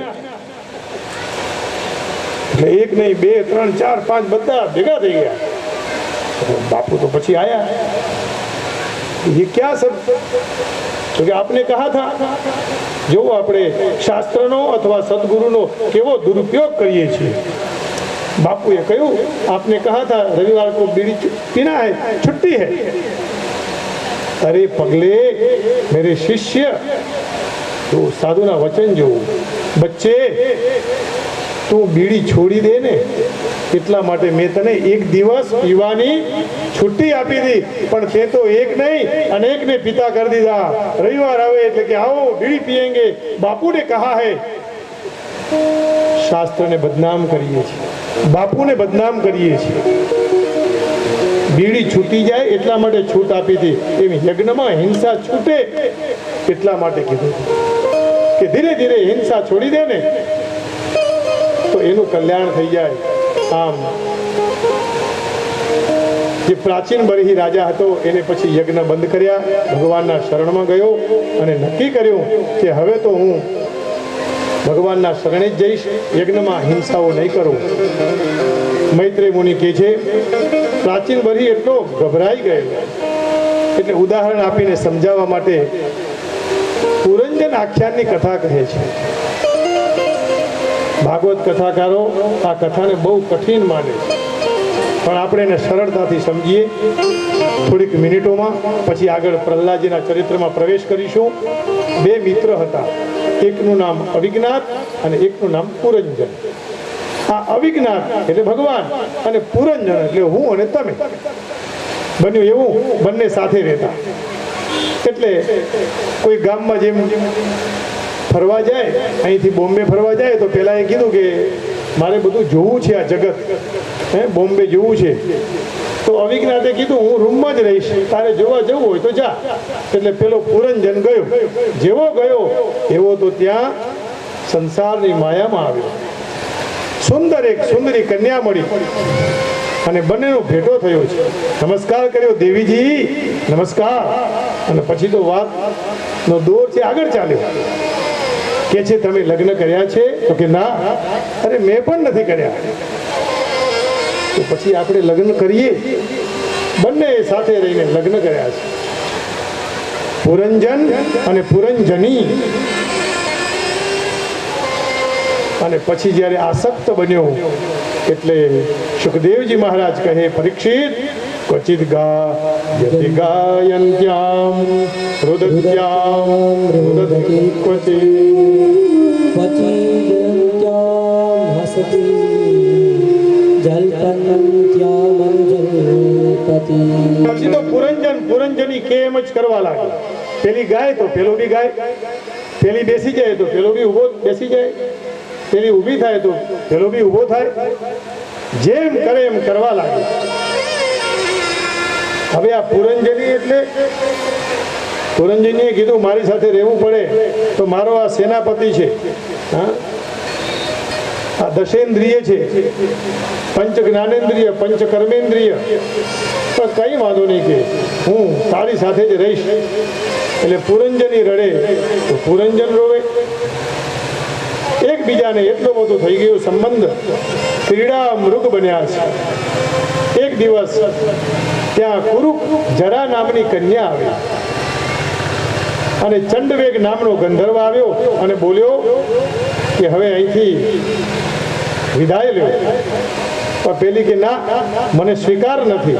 A: એટલે 1 નહીં 2 3 4 5 બધા ભેગા થઈ ગયા. બાપુ તો પછી આયા, ये क्या सब, तो કે આપને કહા થા. જો આપણે શાસ્ત્રનો અથવા સદગુરુનો કેવો દુરુપયોગ કરીએ છીએ. બાપુએ કહ્યું आपने कहा था रविवार को बीड़ी पीना है, छुट्टी है. अरे पगले मेरे शिष्य, तो साधुना वचन जो बच्चे તું બીડી છોડી દે ને, એટલા માટે મેં તને 1 દિવસ પીવાની છુટ્ટી આપી હતી. પણ તે તો 1 નહીં અનેકને પિતા કરી દીધા. રવિવાર આવે એટલે કે આવો બીડી પીએંગે. બાપુને કહા હૈ. શાસ્ત્રને બદનામ કરીએ છીએ, બાપુને બદનામ કરીએ છીએ. બીડી છૂટી જાય એટલા માટે છૂટ આપી હતી. એમ યજ્ઞમાં હિંસા છૂટે એટલા માટે કીધું કે ધીરે ધીરે હિંસા છોડી દે ને તો એનું કલ્યાણ થઈ જાય. આમ જે પ્રાચીન બરહી રાજા હતો એને પછી યજ્ઞ બંધ કર્યા, ભગવાનના શરણમાં ગયો અને નક્કી કર્યું કે હવે તો હું ભગવાનના શરણે જ જઈશ, યજ્ઞમાં હિંસાઓ નહીં કરું. મૈત્રેય મુનિ કહે છે પ્રાચીન બરહી એટલો ગભરાઈ ગયેલો, એટલે ઉદાહરણ આપીને સમજાવવા માટે પુરંજન આખ્યાનની કથા કહે છે. ભાગવત કથાકારો આ કથાને બહુ કઠિન માને છે, પણ આપણે એને સરળતાથી સમજીએ થોડીક મિનિટોમાં. પછી આગળ પ્રહલાદજીના ચરિત્રમાં પ્રવેશ કરીશું. 2 મિત્ર હતા, એકનું નામ અવિજ્ઞાત અને એકનું નામ પુરંજન. આ અવિજ્ઞાત એટલે ભગવાન અને પુરંજન એટલે હું અને તમે. બન્યું એવું બંને સાથે રહેતા. એટલે કોઈ ગામમાં જેમ ફરવા જાય, અહીંથી બોમ્બે ફરવા જાય તો પહેલાં એ કીધું કે મારે બધું જોવું છે, આ જગત બોમ્બે જોવું છે. તો અવિજ્ઞાતે કીધું હું રૂમમાં જ રહીશ, તારે જોવા જવું હોય તો જા. એટલે પેલો પુરંજન ગયો. જેવો ગયો એવો તો ત્યાં સંસારની માયામાં આવ્યો. સુંદર એક સુંદરી કન્યા મળી અને બંનેનો ભેટો થયો છે. નમસ્કાર કર્યો, દેવીજી નમસ્કાર. અને પછી તો વાતનો દોર છે આગળ ચાલ્યો. કે છે તમે લગ્ન કર્યા છે? તો કે ના, અરે મેં પણ નથી કર્યા. તો પછી આપણે લગ્ન કરીએ. બંને સાથે રહીને લગ્ન કર્યા છે, પુરંજન અને પુરંજની. અને પછી જ્યારે આસક્ત બન્યો એટલે સુખદેવજી મહારાજ કહે, પરીક્ષિત, ક્વચિત ગાયતિ ગાયન્ત્યામ રુદત્યામ રુદતિ ક્વચિત
C: ક્વચિદ્યંત્યામ હસતી જલ્પન્ત્યામંજલપતિ.
A: પછી તો પુરંજની કેમ જ કરવા લાગે. પેલી ગાય તો પેલો બી ગાય, પેલી બેસી જાય તો પેલો બી ઊભો બેસી જાય, પેલી ઊભી થાય તો પેલો બી ઊભો થાય. જેમ કરે એમ કરવા લાગે. હવે આ પુરંજની એટલે પુરંજનીએ કીધું મારી સાથે રહેવું પડે તો મારો આ સેનાપતિ છે, હા, આ દશેન્દ્રિય છે, પંચ જ્ઞાનેન્દ્રિય, પંચ કર્મેન્દ્રિય, પણ કઈ વાંધો નહીં કે હું તારી સાથે જ રહીશ. એટલે પુરંજની રડે તો પુરંજન રોવે. એકબીજાને એટલો બધો થઈ ગયો સંબંધ, ક્રીડા મૃગ બન્યા છે. એક દિવસ ત્યાં કુરુ જરા નામની કન્યા આવી અને ચંડવેગ નામનો ગંધર્વ આવ્યો અને બોલ્યો કે હવે અહીંથી વિદાય લ્યો. પણ પેલી કે ના, મને સ્વીકાર નથી.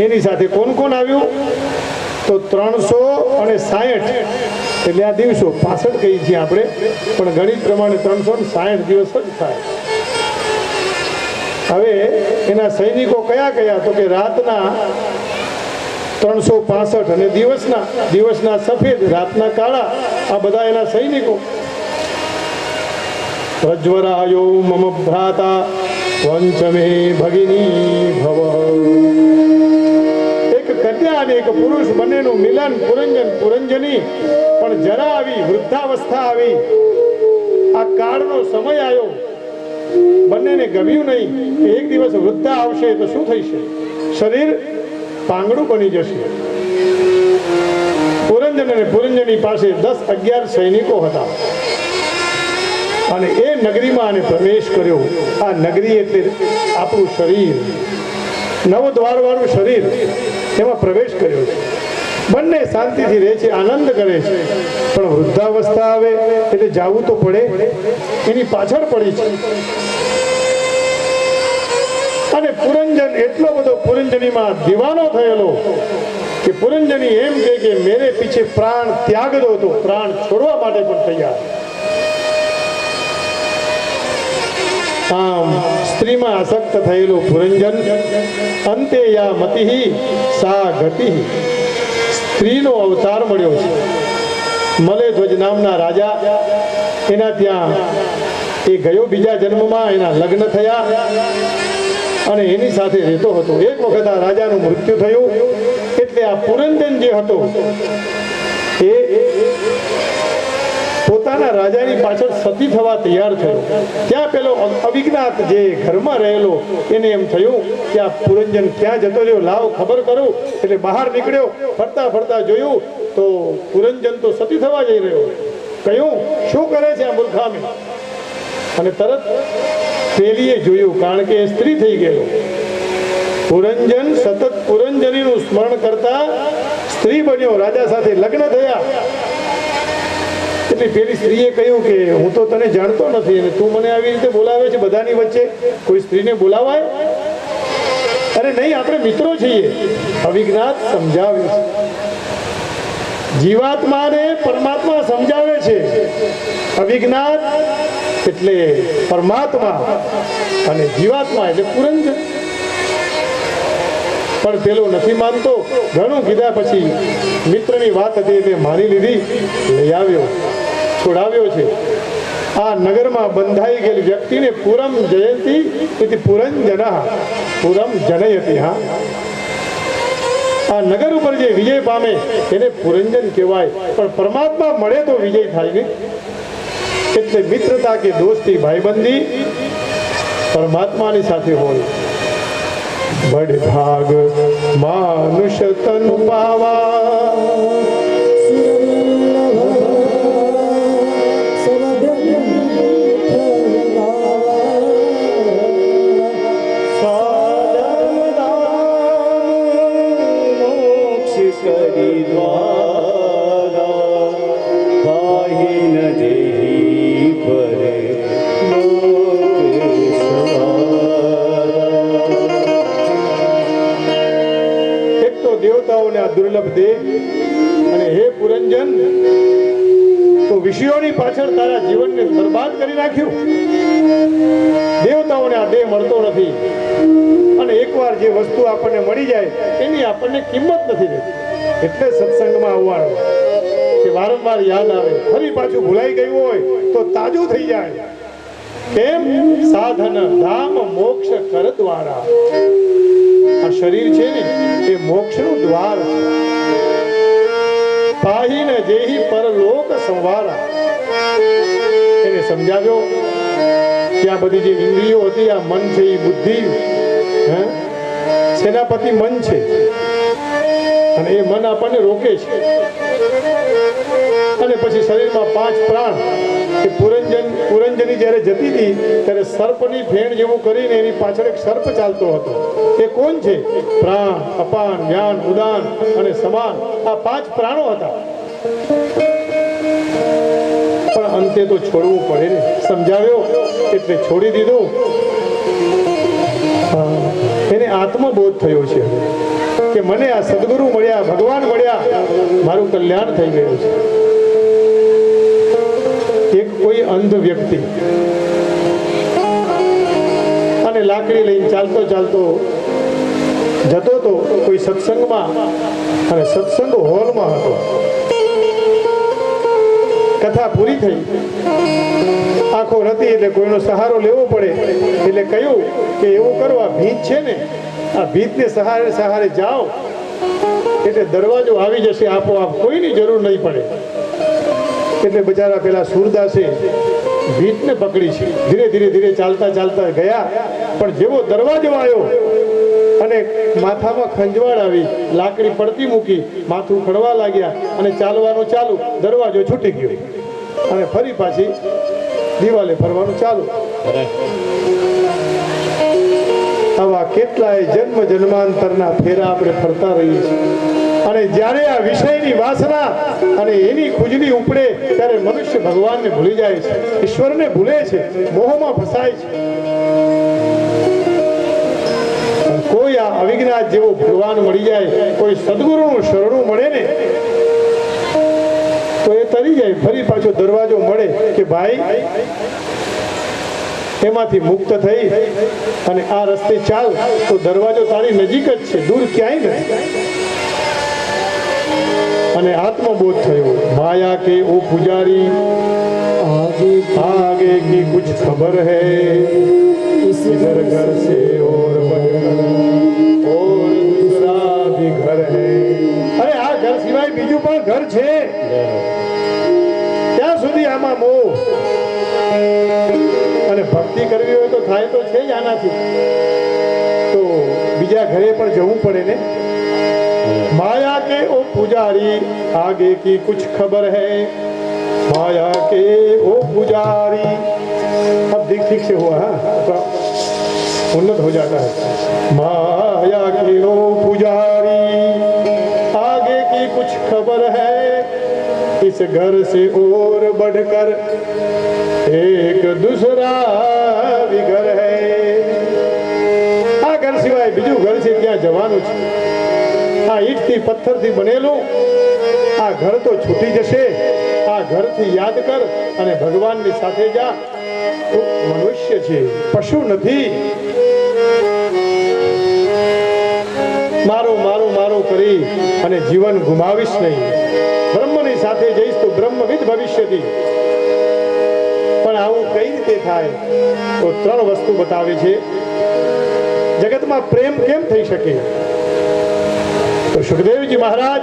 A: એની સાથે કોણ કોણ આવ્યું? તો 360, એટલે આ દિવસો 65 કહીએ છીએ આપણે, પણ ગણિત પ્રમાણે 360 દિવસ જ થાય. હવે એના સૈનિકો કયા કયા? તો કે રાતના 365 અને દિવસના સફેદ, રાતના કાળા, આ બધા એના સૈનિકો. પ્રજ્વરાયો મમ ભ્રાતા વંચમે ભગિની ભવ. એક કન્યા અને એક પુરુષ બંનેનું મિલન, પુરંજન પુરંજની. પણ જરા આવી વૃદ્ધાવસ્થા આવી, આ કાળનો સમય આવ્યો, બંનેને ગમ્યું નહીં કે એક દિવસ વૃદ્ધા આવશે તો શું થશે? શરીર પાંગડું બની જશે. પુરંજન અને પુરંજની પાસે 10-11 સૈનિકો હતા અને એ નગરીમાં આને પ્રવેશ કર્યો. આ નગરી એટલે આપણું શરીર, નવદ્વારવાળું શરીર, એમાં પ્રવેશ કર્યો છે. બંને શાંતિથી રહે છે, આનંદ કરે છે. પણ વૃદ્ધાવસ્થા આવે એટલે જાવું તો પડે, એની પાછળ પડી છે. અને પુરંજન એટલો બધો પુરંજનીમાં દીવાનો થયેલો કે પુરંજની એમ કહે કે મેરે પીછે પ્રાણ ત્યાગ દો, તો પ્રાણ છોડવા માટે પણ તૈયાર. આમ સ્ત્રીમાં આસક્ત થયેલો પુરંજન, અંતે યા મતિ સા ગતિ, સ્ત્રીનો અવતાર મળ્યો છે. મલેધ્વજ નામના રાજા, એના ત્યાં એ ગયો, બીજા જન્મમાં એના લગ્ન થયા અને એની સાથે રહેતો હતો. એક વખત આ રાજાનું મૃત્યુ થયું એટલે આ પુરંજન જે હતો એ પોતાના રાજાની પાછળ સતી થવા તૈયાર થયો. ત્યાં પેલો અવિજ્ઞાત જે ઘરમાં રહેલો, એને એમ થયું કે આ પુરંજન ક્યાં જતો રહ્યો, લાવ ખબર કરું. એટલે બહાર નીકળ્યો, ફરતા ફરતા જોયું તો પુરંજન તો સતી થવા જઈ રહ્યો. કહ્યું, શું કરે છે આ મૂર્ખામી? અને તરત પેલીએ જોયું, કારણ કે એ સ્ત્રી થઈ ગયેલો. પુરંજન સતત પુરંજનીનું સ્મરણ કરતા સ્ત્રી બન્યો, રાજા સાથે લગ્ન થયા. એટલે પેલી સ્ત્રીએ કહ્યું કે હું તો તને જાણતો નથી અને તું મને આવી રીતે બોલાવે છે બધાની વચ્ચે, કોઈ સ્ત્રીને બોલાવાય? અરે નહીં, આપણે મિત્રો છીએ. અવિજ્ઞાત સમજાવે છે, જીવાત્માને પરમાત્મા સમજાવે છે. અવિજ્ઞાત એટલે પરમાત્મા અને જીવાત્મા એટલે પુરંજન. પણ પેલો નથી માનતો. ઘણું કીધા પછી મિત્રની વાત હતી એટલે માની લીધી, લઈ આવ્યો, છોડાવ્યો છે. આ નગરમાં બંધાઈ ગયેલી વ્યક્તિને પુરમ જયંતી એટલે પુરંજના, પુરમ જનયતી. હા, આ નગર ઉપર જે વિજય પામે એને પુરંજન કહેવાય. પણ પરમાત્મા મળે તો વિજય થાય ને. એટલે મિત્રતા કે દોસ્તી, ભાઈબંધી પરમાત્માની સાથે હોય. બડ ભાગ માનુષ તન પાવા, દુર્લભ દેહ અને હે પુરંજન તો વિષયોની પાછળ તારા જીવનને બરબાદ કરી નાખ્યું. દેવતાઓને આ દેહ મળતો નથી અને એકવાર જે વસ્તુ આપણને મળી જાય એની આપણને કિંમત નથી રહેતી. એટલે સત્સંગમાં આવવાનું કે વારંવાર યાદ આવે, ફરી પાછું ભૂલાઈ ગયું હોય તો તાજું થઈ જાય. કેમ? સાધન ધામ મોક્ષ કર દ્વારા. આ શરીર છે ને એ મોક્ષનું દ્વાર છે. પાહીને જેહી પરલોક સંવારા. એને સમજાવ્યો કે આ બધી જે ઇન્દ્રિયો હતી, આ મન છે, એ બુદ્ધિ, સેનાપતિ મન છે અને એ મન આપણને રોકે છે. અને પછી શરીરમાં 5 પ્રાણ કે પુરંજની જ્યારે જતી હતી ત્યારે સર્પની ફેણ જેવું કરીને એની પાછળ એક સર્પ ચાલતો હતો. એ કોણ છે? પ્રાણ, અપાન, જ્ઞાન, ઉદાન અને સમાન. આ 5 પ્રાણો હતા. પણ અંતે તો છોડવું પડે ને. સમજાવ્યો એટલે છોડી દીધું. એને આત્મબોધ થયો છે કે મને આ સદગુરુ મળ્યા, ભગવાન મળ્યા, મારું કલ્યાણ થઈ ગયું છે. એક કોઈ અંધ વ્યક્તિ અને લાકડી લઈને ચાલતો ચાલતો જતો તો કોઈ સત્સંગમાં, અને સત્સંગ હોલમાં હતો. કથા પૂરી થઈ, આંખો નથી એટલે કોઈનો સહારો લેવો પડે. એટલે કહ્યું કે એવું કરો, આ ભીત છે ને, આ ભીતને સહારે સહારે જાઓ એટલે દરવાજો આવી જશે આપોઆપ, કોઈની જરૂર નહીં પડે. એટલે બિચારા પેલા સુરદાસે ભીતને પકડી છે. ધીરે ધીરે ધીરે ચાલતા ચાલતા ગયા, પણ જેવો દરવાજો આવ્યો અને માથામાં ખંજવાળ આવી, લાકડી પડતી મૂકી, માથું ખડવા લાગ્યા અને ચાલવાનું ચાલુ. દરવાજો છૂટી ગયો અને ફરી પાછી દિવાલે ફરવાનું ચાલુ. આવા કેટલાય જન્મ જન્માંતરના ફેરા આપણે ફરતા રહીએ છીએ. અને જ્યારે આ વિષયની વાસના અને એની ખુજલી ઉપડે ત્યારે મનુષ્ય ભગવાનને ભૂલી જાય છે, ઈશ્વરને ભૂલે છે, મોહમાં ફસાય છે. કોઈ આ અવિજ્ઞાત જેવો ભગવાન મળી જાય, કોઈ સદગુરુનું શરણું મળે ને તો એ તરી જાય. ફરી પાછો દરવાજો મળે કે ભાઈ એમાંથી મુક્ત થઈ અને આ રસ્તે ચાલ, તો દરવાજો તારી નજીક જ છે, દૂર ક્યાંય નથી. અને આત્મબોધ થયો. માયા કે ઓ પુજારી आगे की कुछ खबर है इधर घर से और दूसरा भी घर है. अरे આ ઘર સિવાય બીજું પણ ઘર છે. ત્યાં સુધી આમાં મોહ અને ભક્તિ કરવી હોય તો થાય તો છે જ આનાથી, તો બીજા ઘરે પણ જવું પડે ને. माया के ओ पुजारी आगे की कुछ खबर है, माया के ओ पुजारी. अब ठीक से हुआ है, उन्नत हो जाता है. माया के ओ पुजारी आगे की कुछ खबर है, इस घर से और बढ़कर एक दूसरा भी घर है. આ ઘર સિવાય બીજું ઘર છે, ત્યાં જવાનું છે. આ ઈંટથી પથ્થરથી બનેલું આ ઘર તો છૂટી જશે. આ ઘરથી યાદ કર અને ભગવાનની સાથે જા. તો મનુષ્ય છે, પશુ નથી. મારું મારું મારું કરી અને જીવન ગુમાવીશ નહીં. બ્રહ્મની સાથે જઈશ તો બ્રહ્મવિદ ભવિષ્યથી. પણ આવું કઈ રીતે થાય? તો 3 વસ્તુ બતાવે છે. જગતમાં પ્રેમ કેમ થઈ શકે? તો સુખદેવજી મહારાજ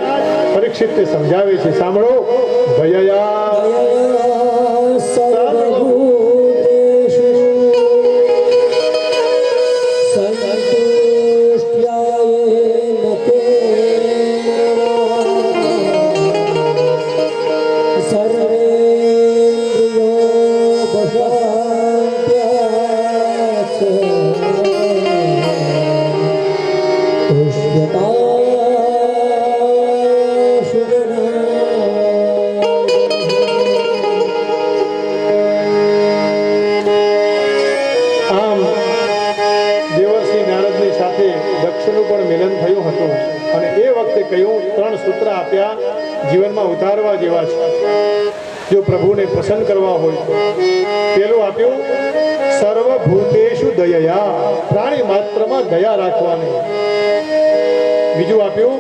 A: પરીક્ષિતને સમજાવે છે. સાંભળો. ભયયા
C: સર્વભૂતેષુ સંતુષ્ટ્યાયેન તે સર્વેન્દ્રિયો વશાત્યાચ પુષ્યતા.
A: સાથે દક્ષનું પણ મિલન થયું હતું અને એ વખતે કહ્યું 3 સૂત્ર આપ્યા જીવનમાં ઉતારવા જેવા છે જો પ્રભુને પસંદ કરવા હોય તો. પેલું આપ્યું સર્વભૂતેષુ દયયા, પ્રાણી માત્રમાં દયા રાખવાની. બીજું આપ્યું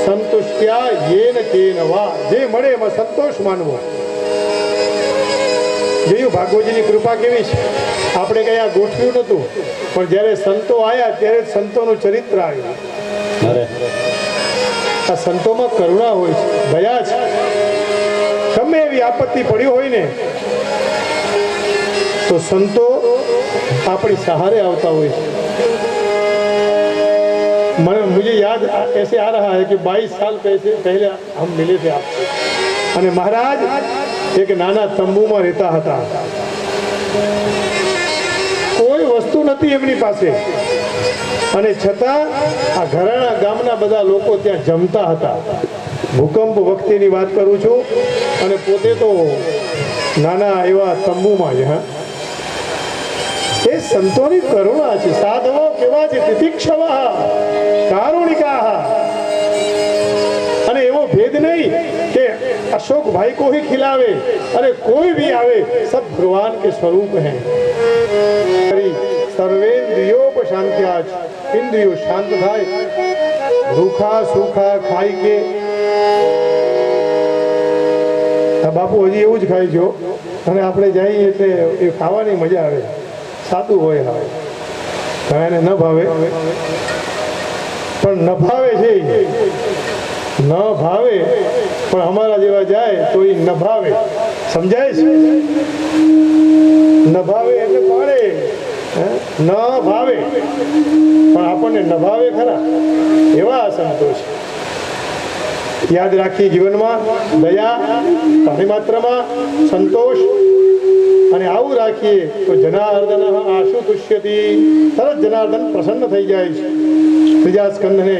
A: સંતુષ્ટ્યા યેન કેન વા, જે મળે એમાં સંતોષ માનવો. જોયું ભાગવતજીની કૃપા કેવી છે. આપણે કઈ આ ગોઠવ્યું નહોતું, પણ જ્યારે સંતો આવ્યા ત્યારે સંતોનું ચરિત્ર આવ્યું. આ સંતોમાં કરુણા હોય છે, દયા છે. ગમે એવી આપત્તિ પડી હોય ને તો સંતો આપણી સહારે આવતા હોય છે. मुझे याद ऐसे आ रहा है कि 22 साल पहले हम मिले थे आपसे અને મહારાજ એક નાના તંબુમાં રહેતા હતા. કોઈ વસ્તુ નથી એમની પાસે અને છતાં આ ઘરાણા ગામના બધા લોકો ત્યાં જમતા હતા. ભૂકંપ વખતેની વાત કરું છું અને પોતે તો નાના એવા તંબુમાં જ. હા, એ સંતોની કરુણા છે. સાધવો કેવા છે, તિતિક્ષવ કારુણિકા. અને એવો ભેદ નહીં કે अशोक भाई को ही खिलावे, अरे कोई भी आवे सब भगवान के स्वरूप हैं. सर्वेन्द्रियोपशांत्याज, इंद्रियो शांत થાય. ભૂખા સૂખા ખાઈ કે બાપુ હજી એવું જ ખાય છો અને આપણે જઈએ એટલે એ ખાવાની મજા આવે. સાદું હોય, હવે એને ન ભાવે પણ ન ભાવે છે, ન ભાવે પણ અમારા જેવા જાય તો એ ન ભાવે. સમજાય છે? ન ભાવે એટલે પાડે, ન ભાવે પણ આપણને ન ભાવે ખરા. એવા અસંતોષ યાદ રાખીએ જીવનમાં. દયા, પ્રાણી માત્રમાં સંતોષ, અને આવું રાખીએ તો જનાર્દન આશુ તુષ્યતિ, તરત જનાર્દન પ્રસન્ન થઈ જાય છે. ત્રીજા સ્કંદને,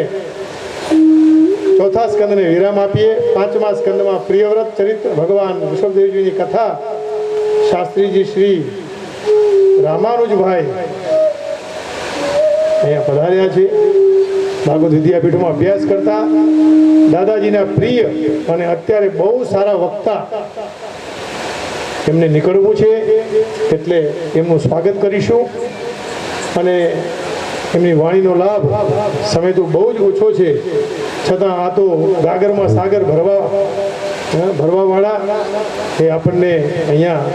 A: ચોથા સ્કંદને વિરામ આપીએ. પાંચમા સ્કંદમાં પ્રિયવ્રત ચરિત્ર ભગવાન ઋષભદેવજીની કથા શાસ્ત્રીજી શ્રી રામાનુજભાઈ અહીંયા પધાર્યા છે. ભાગવત વિદ્યાપીઠમાં અભ્યાસ કરતા દાદાજીના પ્રિય અને અત્યારે બહુ સારા વક્તા એમને નીકળવું છે એટલે એમનું સ્વાગત કરીશું. અને એમની વાણીનો લાભ, સમય તો બહુ જ ઓછો છે છતાં આ તો ગાગરમાં સાગર ભરવાવાળા એ આપણને અહીંયા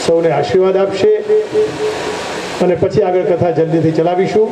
A: સૌને આશીર્વાદ આપશે અને પછી આગળ કથા જલ્દીથી ચલાવીશું.